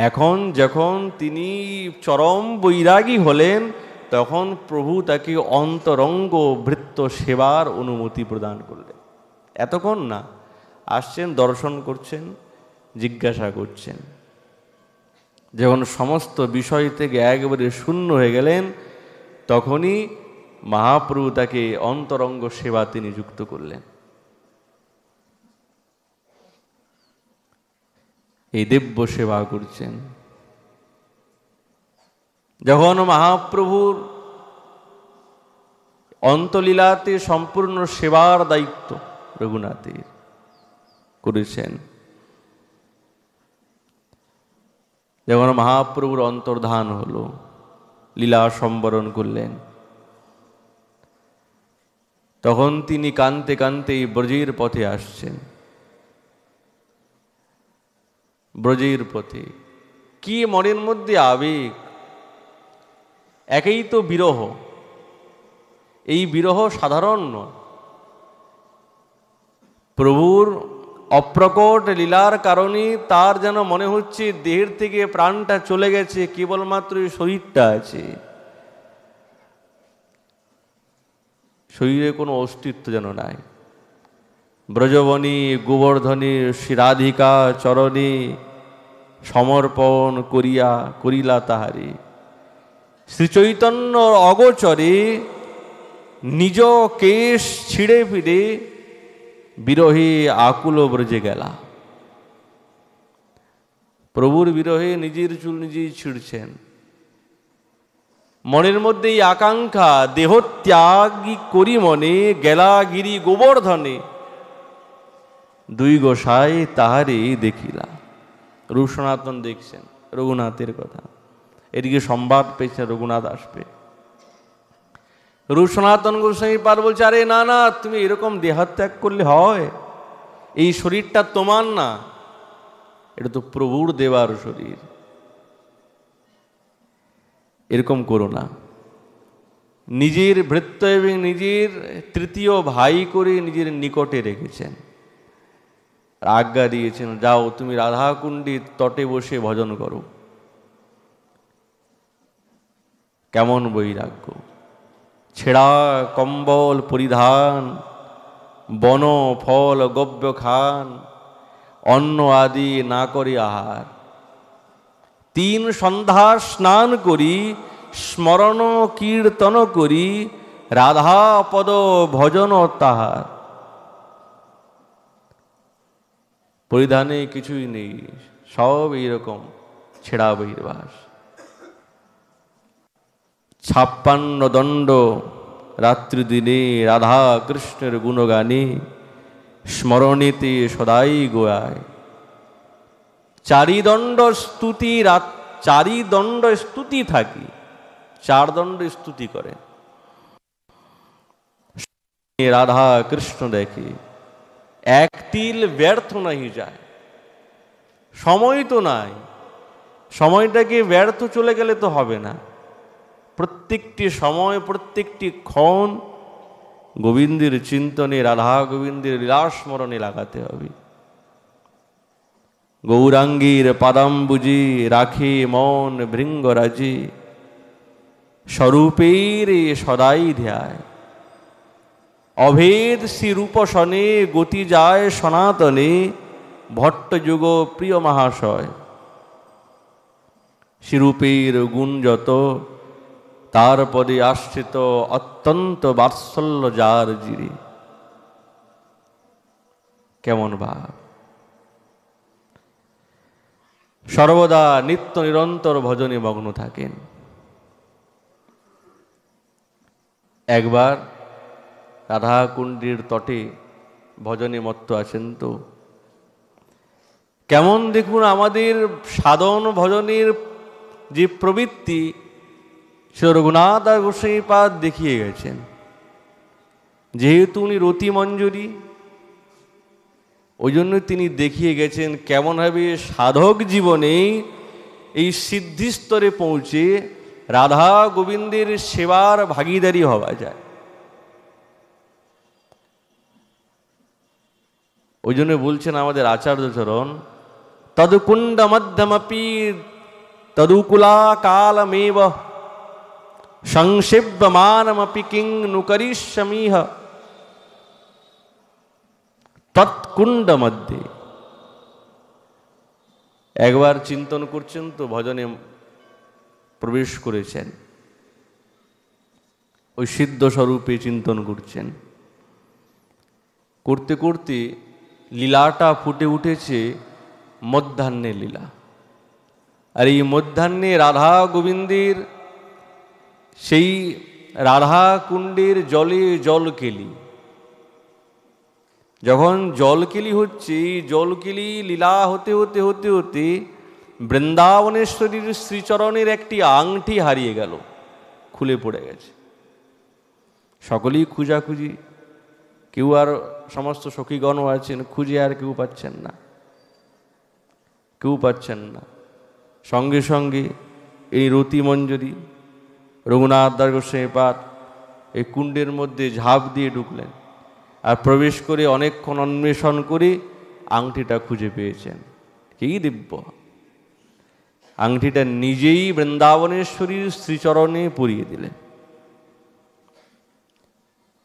এখন যখন তিনি চরম বৈরাগী হলেন, তখন প্রভু তাকে অন্তরঙ্গ ভৃত্য সেবার অনুমতি প্রদান করলেন। এতক্ষণ না, আসছেন, দর্শন করছেন, জিজ্ঞাসা করছেন। যখন সমস্ত বিষয় থেকে একেবারে শূন্য হয়ে গেলেন, তখনই মহাপ্রভু তাকে অন্তরঙ্গ সেবাতে নিযুক্ত করলেন। এই দিব্য সেবা করছেন। যখন মহাপ্রভুর অন্তলীলাতে সম্পূর্ণ সেবার দায়িত্ব রঘুনাথের করেছেন, যখন মহাপ্রভুর অন্তর্ধান হলো, লীলা সম্বরণ করলেন, তখন তিনি কাঁদতে কাঁদতে ব্রজের পথে আসছেন। ব্রজের পথে কি মনের মধ্যে আবেগ! একেই তো বিরহ, এই বিরহ সাধারণ নয়। প্রভুর অপ্রকট লীলার কারণে তার যেন মনে হচ্ছে দেহের থেকে প্রাণটা চলে গেছে, কেবলমাত্র শরীরটা আছে, শরীরে কোনো অস্তিত্ব যেন নাই। ব্রজবনী গোবর্ধনী শ্রীরাধিকা চরণে সমর্পণ করিলা তাহারে। শ্রীচৈতন্য অগোচরে নিজ কেশ ছিঁড়ে ফিরে বিরহে আকুল ব্রজে গেলা। প্রভুর বিরহে নিজের চুল নিজেই ছিঁড়ছেন। মনের মধ্যে এই আকাঙ্ক্ষা, দেহত্যাগী করি মনে গেলা গিরি গোবর্ধনে, দুই গোসাই তাহারে দেখিলা। রূপ সনাতন দেখছেন রঘুনাথের কথা, এদিকে সংবাদ পেয়েছে রঘুনাথ আসবে। রূপ সনাতন গোস্বামী পার বলছে, আরে না না, তুমি এরকম দেহত্যাগ করলে হয়? এই শরীরটা তোমার না, এটা তো প্রভুর দেওয়ার শরীর, এরকম করো না। নিজের ভৃত্য এবং নিজের তৃতীয় ভাই করে নিজের নিকটে রেখেছেন, আজ্ঞা দিয়েছেন, যাও তুমি রাধাকুণ্ডীর তটে বসে ভজন করো। কেমন বৈরাগ্য! ছেঁড়া কম্বল পরিধান, বন ফল গব্য খান, অন্ন আদি না করি আহার। 3 সন্ধ্যা স্নান করি, স্মরণ কীর্তন করি, রাধা পদ ভজন তাহার। পরিধানে কিছুই নেই, সব এইরকম ছেঁড়া বহির্বাস। 56 দণ্ড রাত্রি দিনে রাধা কৃষ্ণের গুণগানে, স্মরণেতে সদাই গোয়ায়। 4 দণ্ড স্তুতি, 4 দণ্ড স্তুতি থাকি, 4 দণ্ড স্তুতি করে রাধা কৃষ্ণ দেখে। এক তিল ব্যর্থ নাহি যায়। সময় তো নাই, সময়টাকে ব্যর্থ চলে গেলে তো হবে না। প্রত্যেকটি সময় প্রত্যেকটি ক্ষণ গোবিন্দের চিন্তনে, রাধা গোবিন্দের লীলাস্মরণে লাগাতে হবে। গৌরাঙ্গীর পাদাম্বুজি রাখে মন ভৃঙ্গরাজি, স্বরূপের সদাই ধ্যায়। অভেদ শ্রীরূপ সনে গতি যায় সনাতনে, ভট্টযুগ প্রিয় মহাশয়। শ্রীরূপের গুণ যত, তার পদে আশ্রিত অত্যন্ত বাৎসল্য যার জিরে। কেমন ভাব! সর্বদা নিত্য নিরন্তর ভজনে মগ্ন থাকেন। একবার রাধাকুণ্ডের তটে ভজনে মত্ত আছেন তো কেমন দেখুন আমাদের সাধন ভজনের যে প্রবৃত্তি সে রঘুনাথ গোস্বামীপাদ দেখিয়ে গেছেন। যেহেতু উনি রতি মঞ্জুরি, ওই জন্য তিনি দেখিয়ে গেছেন কেমনভাবে সাধক জীবনে এই সিদ্ধিস্তরে পৌঁছে রাধা গোবিন্দের সেবার ভাগীদারি হওয়া যায়। ওই জন্য বলছেন আমাদের আচার্যচরণ, তদকুণ্ড মধ্যমপি তদুকুলা কালমেব সংসেব্যমানমপি কিং নুকরিষ্যমিহ তৎকুণ্ড মধ্যে। একবার চিন্তন করছেন তো ভজনে প্রবেশ করেছেন, ওই সিদ্ধ স্বরূপে চিন্তন করছেন। করতে করতে লীলাটা ফুটে উঠেছে মধ্যাহ্নের লীলা। আর এই মধ্যাহ্নে রাধা গোবিন্দের সেই রাধা কুণ্ডের জলে জলকেলি, যখন জলকেলি হচ্ছে, জলকেলি লীলা হতে হতে হতে হতে বৃন্দাবনেশ্বরীর শ্রীচরণের একটি আংটি হারিয়ে গেল, খুলে পড়ে গেছে। সকলেই খুঁজাখুঁজি, কেউ আর সমস্ত সখীগণও আছেন, খুঁজে আর কেউ পাচ্ছেন না, কেউ পাচ্ছেন না। সঙ্গে সঙ্গে এই রতি মঞ্জরি রঘুনাথ গোস্বামীপাদ এই কুণ্ডের মধ্যে ঝাঁপ দিয়ে ঢুকলেন, আর প্রবেশ করে অনেকক্ষণ অন্বেষণ করে আংটিটা খুঁজে পেয়েছেন। কি দিব্য! আংটিটা নিজেই বৃন্দাবনেশ্বরীর শ্রীচরণে পরিয়ে দিলেন।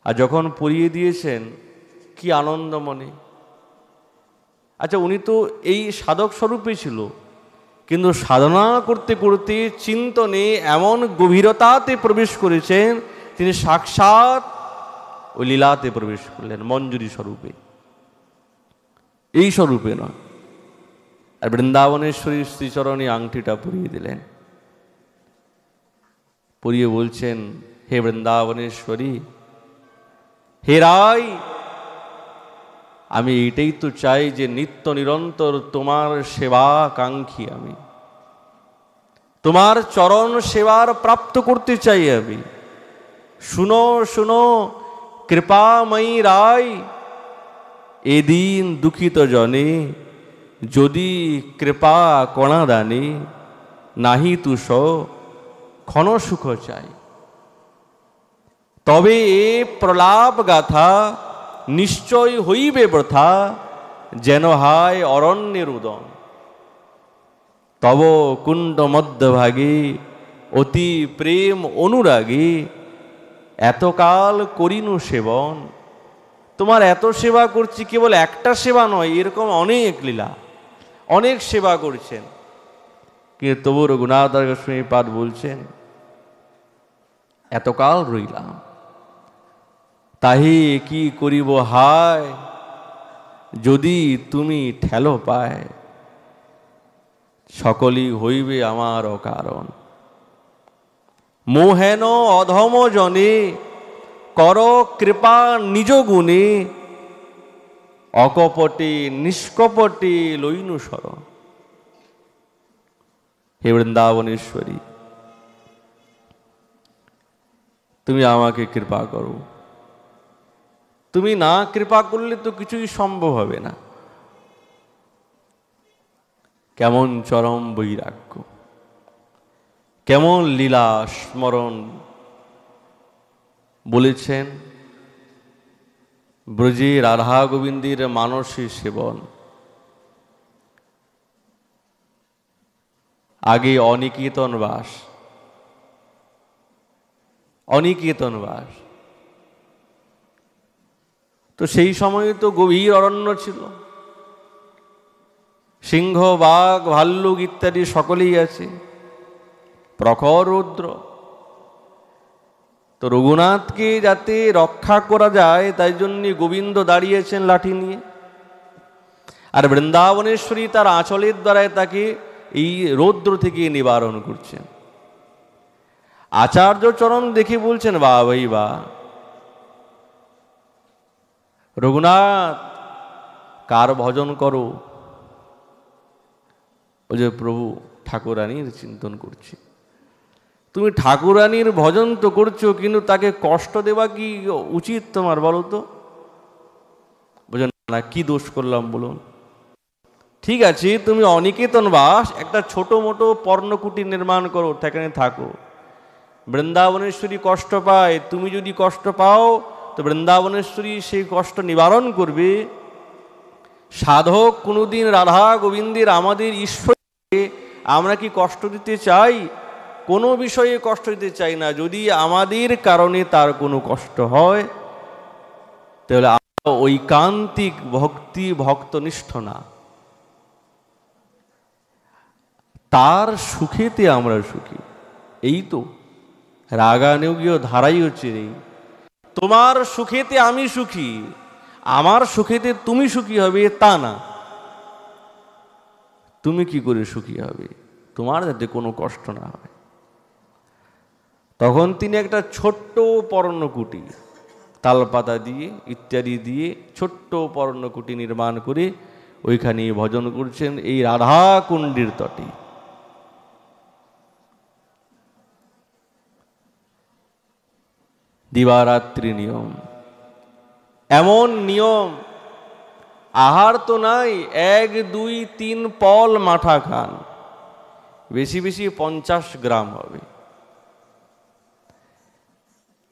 আর যখন পরিয়ে দিয়েছেন কি আনন্দ মনে! আচ্ছা, উনি তো এই সাধক স্বরূপে ছিল, কিন্তু সাধনা করতে করতে চিন্তনে এমন গভীরতাতে প্রবেশ করেছেন, তিনি সাক্ষাৎ ওই লীলাতে প্রবেশ করলেন মঞ্জুরি স্বরূপে, এই স্বরূপে নয়। আর বৃন্দাবনেশ্বরীর শ্রীচরণে আংটিটা পরিয়ে দিলেন, পরিয়ে বলছেন, হে বৃন্দাবনেশ্বরী, হে রায়, আমি এটাই তো চাই যে নিত্য নিরন্তর তোমার সেবা কাঙ্ক্ষী, আমি তোমার চরণ সেবার প্রাপ্ত করতে চাই আমি। শুনো শুনো কৃপাময়ী রায়, এদিন দুঃখিত জনে যদি কৃপা কণা দানে, নাহি তুষ ক্ষণ সুখ চাই। তবে এ প্রলাপ গাথা নিশ্চয় হইবে বৃথা, যেন হায় অরণ্যের উদন। তব কুণ্ড মধ্যভাগে অতি প্রেম অনুরাগে, এতকাল করিনু সেবন। তোমার এত সেবা করছি, কেবল একটা সেবা নয়, এরকম অনেক লীলা, অনেক সেবা করছেন। কিন্তু তবু রঘুনাথ গোস্বামীপাদ বলছেন, এতকাল রইলাম, তাহি কি করিব হায়, যদি তুমি ঠেলো পায়, সকলই হইবে আমার অকারণ। মোহেন অধম জনে কর কৃপা নিজ গুণে, অকপটে নিষ্কপটে লইনু শরণ। হে বৃন্দাবনেশ্বরী, তুমি আমাকে কৃপা করো। তুমি না কৃপা করলে তো কিছুই সম্ভব হবে না। কেমন চরম বৈরাগ্য, কেমন লীলা স্মরণ বলেছেন, ব্রজে রাধা গোবিন্দের মানসী সেবন। আগে অনিকেতন বাস, অনিকেতন বাস। তো সেই সময়ে তো গভীর অরণ্য ছিল, সিংহ বাঘ ভাল্লুক ইত্যাদি সকলেই আছে, প্রখর রৌদ্র। তো রঘুনাথকে যাতে রক্ষা করা যায় তাই জন্য গোবিন্দ দাঁড়িয়েছেন লাঠি নিয়ে, আর বৃন্দাবনেশ্বরী তার আঁচলের দ্বারায় তাকে এই রৌদ্র থেকে নিবারণ করছেন। আচার্য চরণ দেখে বলছেন, বা ভাই বা, রঘুনাথ কার ভজন করো? বলছে, প্রভু ঠাকুরানীর চিন্তন করছি। তুমি ঠাকুরানীর ভজন তো করছো, কিন্তু তাকে কষ্ট দেওয়া কি উচিত তোমার, বলো তো? বলছেন, না, কি দোষ করলাম বলুন? ঠিক আছে, তুমি অনিকেতন বাস, একটা ছোট মোটো পর্ণকুটি নির্মাণ করো, সেখানে থাকো। বৃন্দাবনেশ্বরী কষ্ট পায়, তুমি যদি কষ্ট পাও তো বৃন্দাবনেশ্বরী সেই কষ্ট নিবারণ করবে। সাধক কোনোদিন রাধা গোবিন্দের আমাদের ঈশ্বরকে আমরা কি কষ্ট দিতে চাই? কোনো বিষয়ে কষ্ট দিতে চাই না। যদি আমাদের কারণে তার কোনো কষ্ট হয় তাহলে আমরা ঐকান্তিক ভক্তনিষ্ঠ না, তার সুখেতে আমরা সুখী। এই তো রাগানুগীয় ধারাই হচ্ছে এই, তোমার সুখেতে আমি সুখী, আমার সুখেতে তুমি সুখী হবে তা না। তুমি কি করে সুখী হবে? তোমার যাতে কোনো কষ্ট না হয়। তখন তিনি একটা ছোট্ট পর্ণকুটি, তালপাতা দিয়ে ইত্যাদি দিয়ে ছোট্ট পর্ণকুটি নির্মাণ করে ওইখানে ভজন করছেন, এই রাধা কুণ্ডের তটে। দিবারাত্রি নিয়ম, এমন নিয়ম, আহার তো নাই, 1, 2, 3 পল মাঠা খান, বেশি বেশি 50 গ্রাম হবে।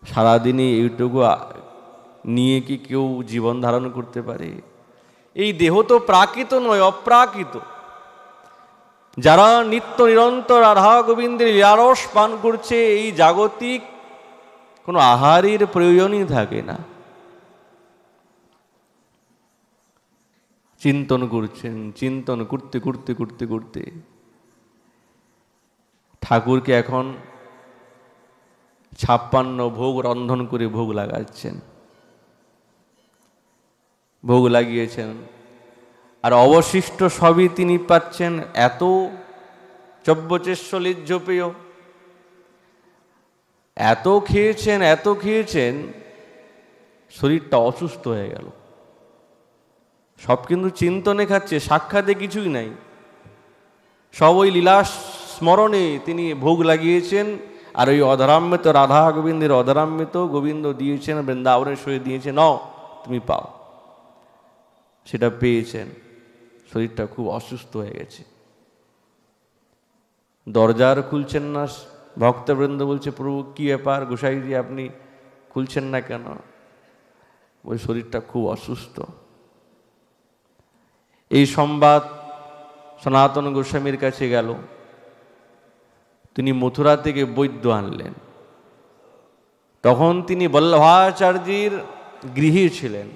সারাদিনে এইটুকু নিয়ে কি কেউ জীবন ধারণ করতে পারে? এই দেহ তো প্রাকৃত নয়, অপ্রাকৃত। যারা নিত্য নিরন্তর রাধা গোবিন্দের লীলারস পান করছে, এই জাগতিক কোনো আহারের প্রয়োজনই থাকে না। চিন্তন করছেন, চিন্তন করতে করতে করতে করতে ঠাকুরকে এখন 56 ভোগ রন্ধন করে ভোগ লাগাচ্ছেন। ভোগ লাগিয়েছেন, আর অবশিষ্ট সবই তিনি পাচ্ছেন। এত চব্যচেশ্বলিজ্জ পেয়, এত খেয়েছেন, এত খেয়েছেন, শরীরটা অসুস্থ হয়ে গেল। সব কিন্তু চিন্তনে খাচ্ছে, সাক্ষাতে কিছুই নাই, সব ওই লীলা স্মরণে তিনি ভোগ লাগিয়েছেন। আর ওই অধরামৃত রাধা গোবিন্দের অধরামৃত গোবিন্দ দিয়েছেন, বৃন্দাবনেশ্বরী দিয়েছেন, নাও তুমি পাও। সেটা পেয়েছেন, শরীরটা খুব অসুস্থ হয়ে গেছে। দরজার খুলছেন না, ভক্তবৃন্দ বলছে, প্রভু কি ব্যাপার গোসাইজি, আপনি খুলছেন না কেন? ওই শরীরটা খুব অসুস্থ। এই সংবাদ সনাতন গোস্বামীর কাছে গেল। তিনি মথুরা থেকে বৈদ্য আনলেন। তখন তিনি বল্লভাচার্যের গৃহে ছিলেন,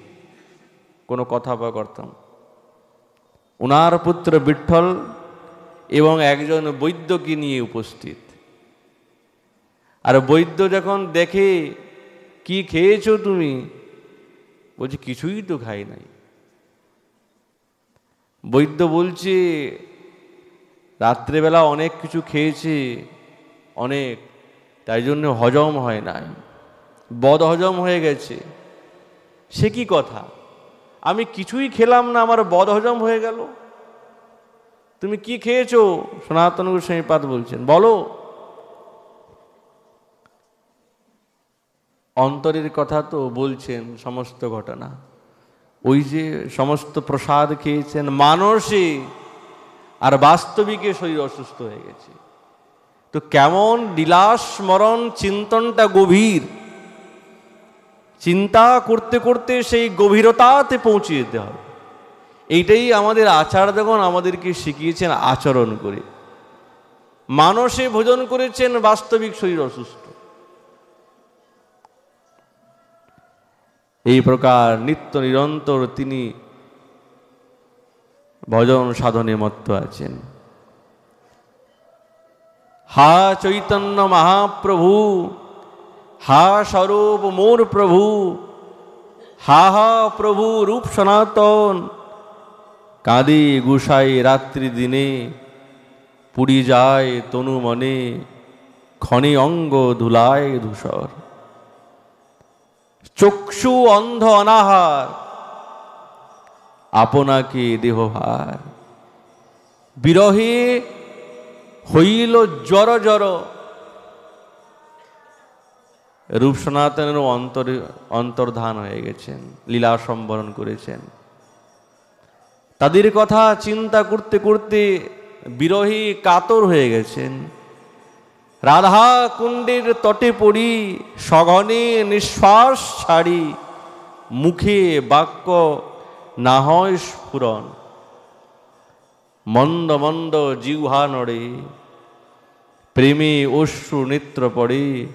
কোনো কথাবার্তা। ওনার পুত্র বিঠ্ঠল এবং একজন বৈদ্যকে নিয়ে উপস্থিত। আর বৈদ্য যখন দেখে, কি খেয়েছো তুমি? বলছে, কিছুই তো খাই নাই। বৈদ্য বলছে, রাত্রেবেলা অনেক কিছু খেয়েছে, অনেক, তাই জন্য হজম হয় নাই, বদ হজম হয়ে গেছে। সে কি কথা? আমি কিছুই খেলাম না, আমার বদ হজম হয়ে গেল? তুমি কি খেয়েছো? সনাতন গোস্বামী পাদ বলছেন, বলো। অন্তরের কথা তো বলছেন সমস্ত ঘটনা। ওই যে সমস্ত প্রসাদ খেয়েছেন মানসে, আর বাস্তবিকে শরীর অসুস্থ হয়ে গেছে। তো কেমন লীলা স্মরণ চিন্তনটা গভীর, চিন্তা করতে করতে সেই গভীরতাতে পৌঁছে যেতে হবে। এইটাই আমাদের আচার্যগণ আমাদেরকে শিখিয়েছেন আচরণ করে। মানসে ভোজন করেছেন, বাস্তবিক শরীর অসুস্থ। এই প্রকার নিত্য নিরন্তর তিনি ভজন সাধনে মত্ত আছেন। হা চৈতন্য মহাপ্রভু, হা স্বরূপ মোর প্রভু, হা হা প্রভু রূপ সনাতন, কাঁদে গুসাই রাত্রি দিনে, পুড়ি যায় তনু মনে, ক্ষণে অঙ্গ ধুলায় ধূসর। চক্ষু অন্ধ অনাহার, আপনাকে দেহভার, বিরহে হইল জর জর। রূপ সনাতনের অন্তর্ধান হয়ে গেছেন, লীলা সম্বরণ করেছেন। তাদের কথা চিন্তা করতে করতে বিরহী কাতর হয়ে গেছেন। রাধা কুণ্ডের তটে পড়ি, সঘনে নিঃশ্বাস ছাড়ি, মুখে বাক্য না হয় স্ফুরণ। মন্দ মন্দ জিহ্বা নড়ে, প্রেমে অশ্রু নেত্র পড়ে,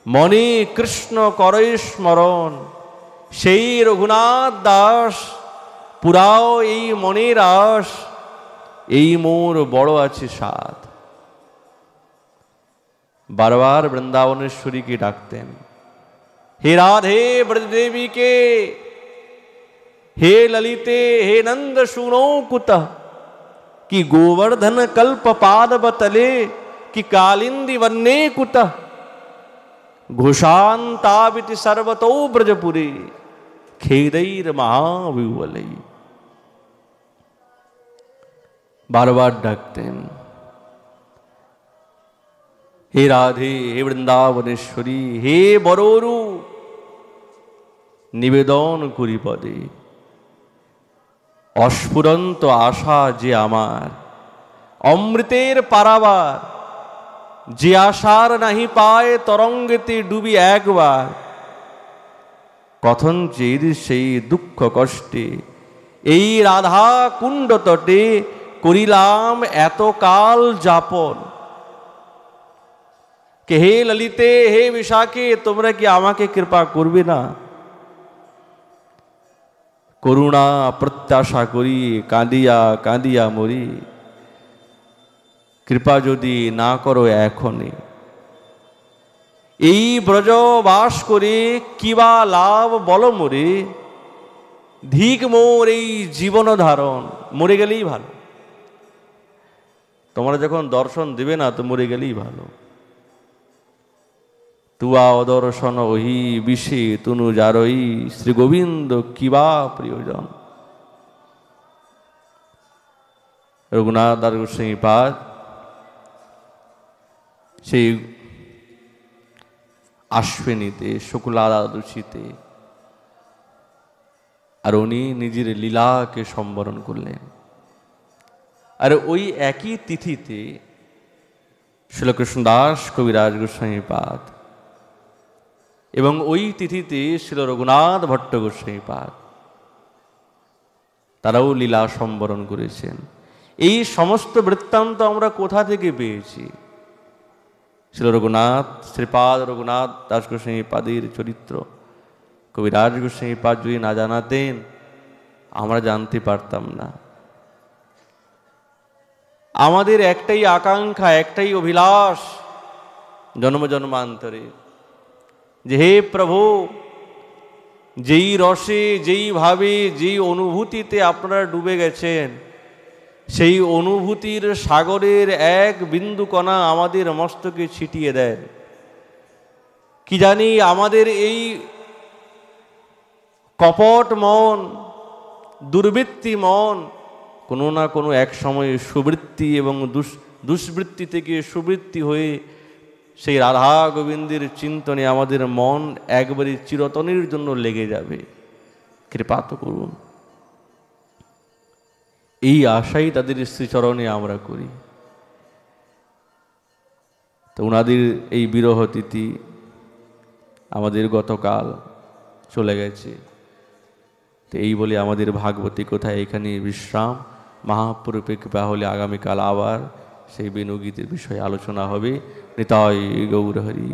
মনে কৃষ্ণ করে স্মরণ। সেই রঘুনাথ দাস, পুরাও এই মনের আশ, এই মোর বড় আছে সাধ। বারবার বৃন্দাবনেশ্বরীকে ডাকতেন, হে রাধে ব্রজদেবীকে, হে ললিতে, হে নন্দ শুনো कुतः, कि गोवर्धन कल्प पादव तले, कि कालिंदी वन्ने कुतः, घोषान्ताविति सर्वतो ब्रजपुरे, खेदैर महाविह्वलै। बार-बार डाकतें, हे राधे, हे वृंदावनेश्वरी, हे बरोरु, निवेदन करी पदे। অস্ফুরন্ত আশা যে আমার, অমৃতের পারাবার, যে আশার নাহি পায় তরঙ্গেতে ডুবি একবার। কথন চের সেই দুঃখ কষ্টে, এই রাধা কুণ্ড তটে করিলাম এত কাল যাপন। কে হে ললিতে, হে বিশাখে, তোমরা কি আমাকে কৃপা করবে না? করুণা প্রত্যাশা করি, কাঁদিয়া কাঁদিয়া মরি। কৃপা যদি না করো এখনই, এই ব্রজ বাস করে কিবা লাভ বল মোরে। ধিক মোর এই জীবন ধারণ, মরে গেলেই ভালো। তোমরা যখন দর্শন দেবে না তো মরে গেলেই ভালো। তুয়া অদর্শন ওহি বিষে তুনু যারই, শ্রী গোবিন্দ কিবা প্রিয়জন। রঘুনাথ দাস গোস্বামী পাদ সেই আশ্বিনীতে, শুক্লা দ্বাদশীতে, আর উনি নিজের লীলাকে সম্বরণ করলেন। আর ওই একই তিথিতে শ্রীলকৃষ্ণদাস কবিরাজ গোস্বামী পাদ এবং ওই তিথিতে শ্রীল রঘুনাথ ভট্ট গোস্বামী পাদ তারাও লীলা সম্বরণ করেছেন। এই সমস্ত বৃত্তান্ত আমরা কোথা থেকে পেয়েছি? শ্রীল রঘুনাথ, শ্রীপাদ রঘুনাথ দাস গোস্বামী পাদের চরিত্র কবিরাজ গোস্বামী পাদ যদি না জানাতেন আমরা জানতে পারতাম না। আমাদের একটাই আকাঙ্ক্ষা, একটাই অভিলাষ জন্ম জন্মান্তরে, যে হে প্রভু, যেই রসে, যেই ভাবে, যেই অনুভূতিতে আপনারা ডুবে গেছেন, সেই অনুভূতির সাগরের এক বিন্দু কণা আমাদের মস্তকে ছিটিয়ে দেন। কি জানি আমাদের এই কপট মন, দুর্বৃত্তি মন কোনো না কোনো এক সময়ে সুবৃত্তি এবং দুষ্বৃত্তি থেকে সুবৃত্তি হয়ে সেই রাধা গোবিন্দের চিন্তনে আমাদের মন একবারে চিরতনের জন্য লেগে যাবে। কৃপা তো করুন। এই আশাই তাদের শ্রীচরণে আমরা করি। তো ওনাদের এই বিরহ তিথি আমাদের গতকাল চলে গেছে। তো এই বলে আমাদের ভাগবতী কোথায় এখানে বিশ্রাম। মহাপ্রভুর কৃপা হলে আগামীকাল আবার সেই বেণুগীতের বিষয়ে আলোচনা হবে। নিতাই গৌর হরি।